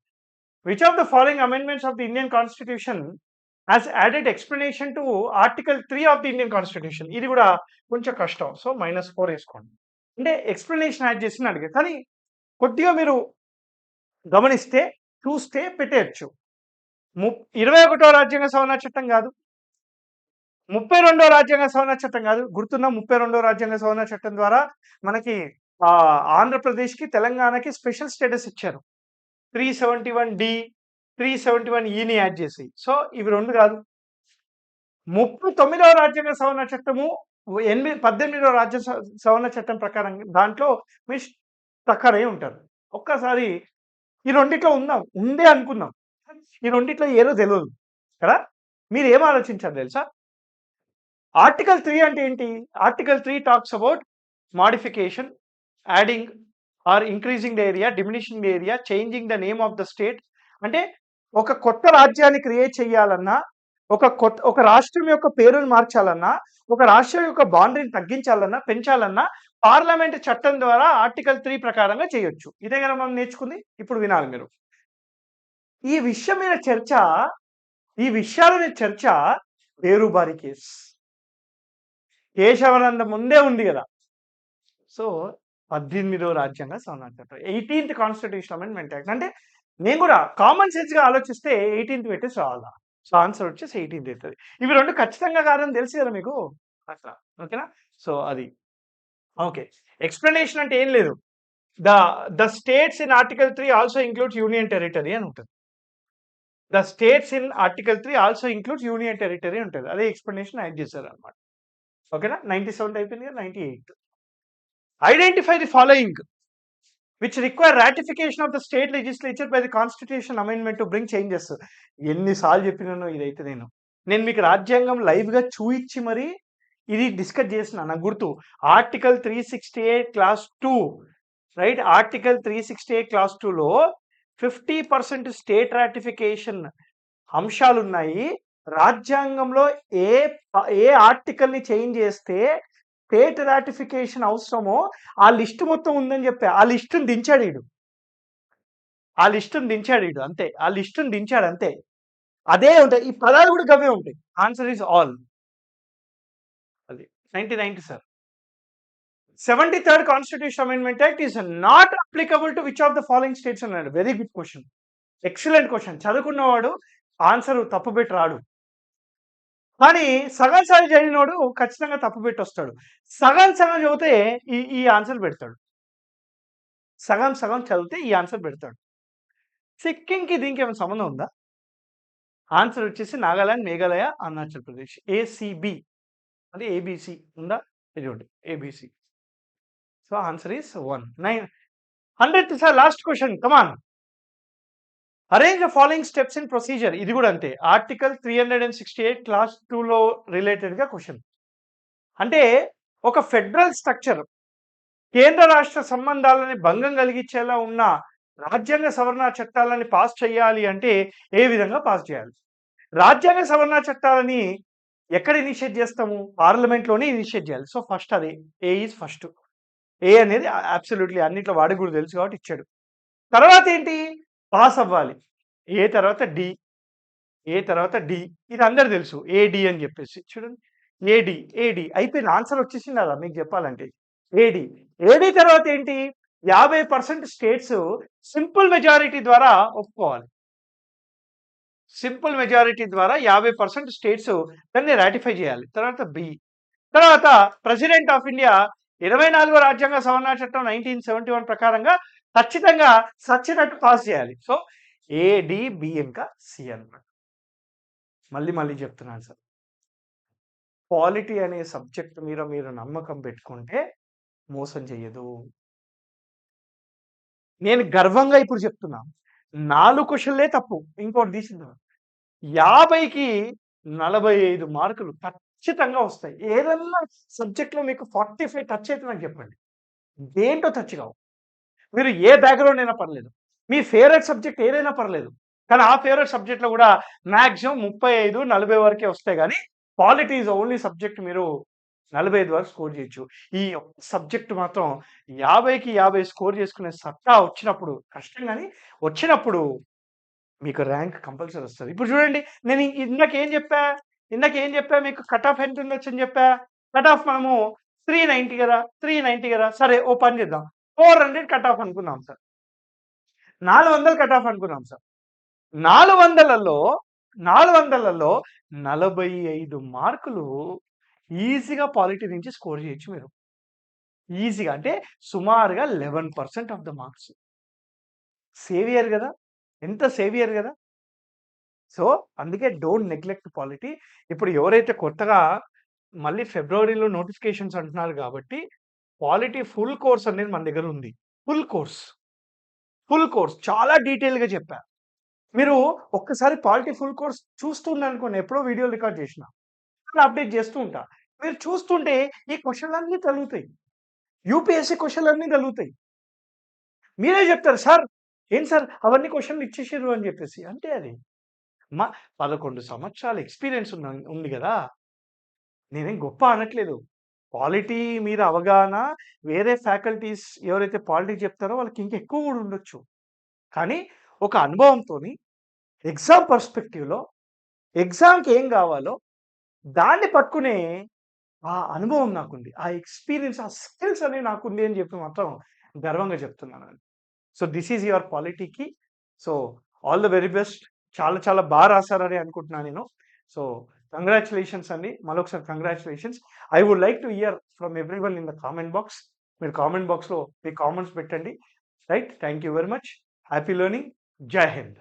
Which of the following amendments of the Indian Constitution has added explanation to Article 3 of the Indian Constitution? ఇది కూడా కొంచెం కష్టం. సో -4 వేసుకోండి. అంటే ఎక్స్ప్లెనేషన్ యాడ్ చేసి అడిగారు. కానీ కొద్దిగా మీరు గమనిస్తే చూస్తే పెట్టేయచ్చు. 21వ రాజ్యాంగ సవరణ చట్టం కాదు. 32వ రాజ్యాంగ సవరణ చట్టం కాదు. గుర్తున్న 32వ రాజ్యాంగ సవరణ చట్టం ద్వారా మనకి ఆంధ్రప్రదేశ్‌కి, తెలంగాణకి స్పెషల్ స్టేటస్ ఇచ్చారు. 371D, 371Eని యాడ్ చేసి. సో ఇవి 2 కాదు. 39వ రాజ్యాంగ సవరణ చట్టము 18వ సవరణ చట్టం ప్రకారం దాంట్లో మీరు స్టక్ అయి ఉంటారు. ఒక్కసారి ఈ రెండిట్లో ఉందే అనుకుందాం. ఈ రెండిట్లో ఏదో తెలవదు కదా! మీరు ఏం ఆలోచించాలి తెలుసా? ఆర్టికల్ 3 అంటే ఏంటి? Article 3 talks about modification, adding or increasing the area, diminishing the area, changing the name of the state. అంటే ఒక కొత్త రాజ్యాన్ని క్రియేట్ చేయాలన్నా, ఒక రాష్ట్రం యొక్క పేరును మార్చాలన్నా, ఒక రాష్ట్రం యొక్క బౌండరీని తగ్గించాలన్నా, పెంచాలన్నా పార్లమెంట్ చట్టం ద్వారా ఆర్టికల్ 3 ప్రకారంగా చేయొచ్చు. ఇదే కదా మనం నేర్చుకుంది. ఇప్పుడు వినాలి మీరు. ఈ విషయం మీద ఈ విషయాల మీద చర్చ వేరుబారి కేస్. కేశవానంద ముందే ఉంది కదా! సో 18వ రాజ్యాంగ సవరణ చట్టం. 18th constitution amendment act. అంటే నేను కూడా కామన్ సెన్స్‌గా ఆలోచిస్తే 18th పెట్టేసి రావాలా. సో ఆన్సర్ వచ్చేసి 18th అవుతది. ఇవి 2 ఖచ్చితంగా కాదని తెలుసు కదా మీకు. అట్లా. ఓకేనా? సో అది. ఓకే. ఎక్స్‌ప్లనేషన్ అంటే ఏం లేదు. The states in article 3 also includes union territory అని ఉంటుంది. The states in article 3 also includes union territory ఉంటుంది. అదే ఎక్స్‌ప్లనేషన్ యాడ్ చేశారన్నమాట. ఓకేనా? 97 అయిపోయింది కదా! 98. Identify the following which require ratification of the state legislature by the constitution amendment to bring changes. ఎన్నిసార్లు చెప్పినానో ఇదైతే నేను మీకు రాజ్యాంగం లైవ్‌గా చూయించి మరి ఇది డిస్కస్ చేసిన. నాకు గుర్తు. Article 368 class 2 right? Article 368 class 2లో 50% స్టేట్ రాటిఫికేషన్ అంశాలున్నాయి. రాజ్యాంగంలో ఏ ఆర్టికల్‌ని చేంజ్ చేస్తే స్టేట్ రాటిఫికేషన్ అవసరమో ఆ లిస్ట్ మొత్తం ఉందని చెప్పా. ఆ లిస్టుని దించాడు ఈడు. అంతే. ఆ లిస్టుని దించాడు అంతే. అదే ఉంటాయి. ఈ పదాలు కూడా గవే ఉంటాయి. Answer is all. అది 1990 sir. 73rd constitution amendment act is not applicable to which of the following states అన్నాడు. Very good question. Excellent question. చదువుకున్నవాడు ఆన్సర్ తప్పుపెట్టి రాడు. కానీ సగం చదివినోడు ఖచ్చితంగా తప్పుపెట్టి వస్తాడు. సగం చదివితే ఈ ఆన్సర్ పెడతాడు. సగం చదివితే ఈ ఆన్సర్ పెడతాడు. సిక్కింకి దీనికి ఏమైనా సంబంధం ఉందా? ఆన్సర్ వచ్చేసి నాగాలాండ్, మేఘాలయ, అరుణాచల్ ప్రదేశ్. ఏసీబీ అంటే ఏబీసీ ఉందా? ఇదిగోండి ABC. So answer is 1. 900 sir. Last question. Come on. Arrange the following steps in procedure, ఇది కూడా అంతే. ఆర్టికల్ 368 క్లాస్ 2లో రిలేటెడ్గా క్వశ్చన్. అంటే ఒక ఫెడరల్ స్ట్రక్చర్ కేంద్ర రాష్ట్ర సంబంధాలని భంగం కలిగించేలా ఉన్న రాజ్యాంగ సవరణ చట్టాలని పాస్ చేయాలి అంటే ఏ విధంగా పాస్ చేయాలి? రాజ్యాంగ సవరణ చట్టాలని ఎక్కడ ఇనిషియేట్ చేస్తాము? పార్లమెంట్లోనే ఇనిషియేట్ చేయాలి. సో ఫస్ట్ అదే, ఏ ఈజ్ ఫస్ట్. ఏ అనేది అబ్సల్యూట్లీ అన్నిట్లో వాడికి కూడా తెలుసు కాబట్టి ఇచ్చాడు. తర్వాత ఏంటి? పాస్ అవ్వాలి. ఏ తర్వాత డి, ఏ తర్వాత డి, ఇది అందరు తెలుసు. ఏడి అని చెప్పేసి చూడండి, ఏడి ఏడి అయిపోయింది. ఆన్సర్ వచ్చేసింది కదా మీకు చెప్పాలంటే. ఏడి ఏడి తర్వాత ఏంటి? 50% స్టేట్స్ సింపుల్ మెజారిటీ ద్వారా ఒప్పుకోవాలి. సింపుల్ మెజారిటీ ద్వారా 50% స్టేట్స్ దాన్ని రాటిఫై చేయాలి. తర్వాత బి, తర్వాత ప్రెసిడెంట్ ఆఫ్ ఇండియా 24వ రాజ్యాంగ సవరణ చట్టం 1971 ప్రకారంగా ఖచ్చితంగా సచ్చినట్టు పాస్ చేయాలి. సో ఏడిబి ఇంకా సి అన్నమాట. మళ్ళీ చెప్తున్నాను సార్, పాలిటీ అనే సబ్జెక్ట్ మీద మీరు నమ్మకం పెట్టుకుంటే మోసం చెయ్యదు. నేను గర్వంగా ఇప్పుడు చెప్తున్నా, 4 క్వశ్చన్లే తప్పు, ఇంకోటి తీసిందాం. 50కి 45 మార్కులు ఖచ్చితంగా వస్తాయి. ఏదన్నా సబ్జెక్ట్లో మీకు 45 టచ్ అయితే నాకు చెప్పండి. దేంట్లో టచ్ కావు. మీరు ఏ బ్యాక్గ్రౌండ్ అయినా పర్లేదు, మీ ఫేవరెట్ సబ్జెక్ట్ ఏదైనా పర్లేదు, కానీ ఆ ఫేవరెట్ సబ్జెక్ట్లో కూడా మ్యాక్సిమం 35-40 వరకే వస్తాయి. కానీ పాలిటీ ఈజ్ ఓన్లీ సబ్జెక్ట్ మీరు 45 వరకు స్కోర్ చేయొచ్చు. ఈ సబ్జెక్ట్ మాత్రం 50కి 50 స్కోర్ చేసుకునే సత్తా వచ్చినప్పుడు కష్టం, కానీ వచ్చినప్పుడు మీకు ర్యాంక్ కంపల్సరీ వస్తుంది. ఇప్పుడు చూడండి, నేను ఇందాక ఏం చెప్పా మీకు కట్ ఆఫ్ ఎంత ఉండొచ్చని చెప్పా. కట్ ఆఫ్ మనము 390 కదా, 390 కదా, సరే ఓ పని చేద్దాం, 400 కట్ ఆఫ్ అనుకున్నాం సార్, 400 కట్ ఆఫ్ అనుకున్నాం సార్. 400లలో 45 మార్కులు ఈజీగా పాలిటీ నుంచి స్కోర్ చేయొచ్చు మీరు. ఈజీగా అంటే సుమారుగా 11% ఆఫ్ ద మార్క్స్. సేవియర్ కదా, ఎంత సేవియర్ కదా. సో అందుకే డోంట్ నెగ్లెక్ట్ పాలిటీ. ఇప్పుడు ఎవరైతే కొత్తగా మళ్ళీ ఫిబ్రవరిలో నోటిఫికేషన్స్ అంటున్నారు కాబట్టి పాలిటీ ఫుల్ కోర్స్ అనేది మన దగ్గర ఉంది. ఫుల్ కోర్స్ చాలా డీటెయిల్గా చెప్పా. మీరు ఒక్కసారి పాలిటీ ఫుల్ కోర్స్ చూస్తుండనుకోండి, ఎప్పుడో వీడియో రికార్డ్ చేసిన అప్డేట్ చేస్తూ ఉంటా. మీరు చూస్తుంటే ఈ క్వశ్చన్లన్నీ తగులుతాయి, యూపీఎస్సీ క్వశ్చన్లన్నీ తగులుతాయి. మీరే చెప్తారు, సార్ ఏం సార్ అవన్నీ క్వశ్చన్లు ఇచ్చేసారు అని చెప్పేసి. అంటే అది మా 11 సంవత్సరాల ఎక్స్పీరియన్స్ ఉంది కదా, నేనేం గొప్ప అనట్లేదు. పాలిటీ మీద అవగాహన వేరే ఫ్యాకల్టీస్ ఎవరైతే పాలిటీ చెప్తారో వాళ్ళకి ఇంకెక్కువ కూడా ఉండొచ్చు. కానీ ఒక అనుభవంతో ఎగ్జామ్ పర్స్పెక్టివ్లో ఎగ్జామ్కి ఏం కావాలో దాన్ని పట్టుకునే ఆ అనుభవం నాకుంది, ఆ ఎక్స్పీరియన్స్, ఆ స్కిల్స్ అనేవి నాకుంది అని చెప్పి మాత్రం గర్వంగా చెప్తున్నాను. సో దిస్ ఈజ్ యువర్ పాలిటీకి. So all the very best. చాలా బాగా రాశారని అనుకుంటున్నాను నేను. సో కంగ్రాచులేషన్స్ అండి, మరొకసారి congratulations. I would like to hear from everyone in the comment box. మీరు కామెంట్ బాక్స్లో మీ కామెంట్స్ పెట్టండి. Right, thank you very much. Happy learning. జై హింద్.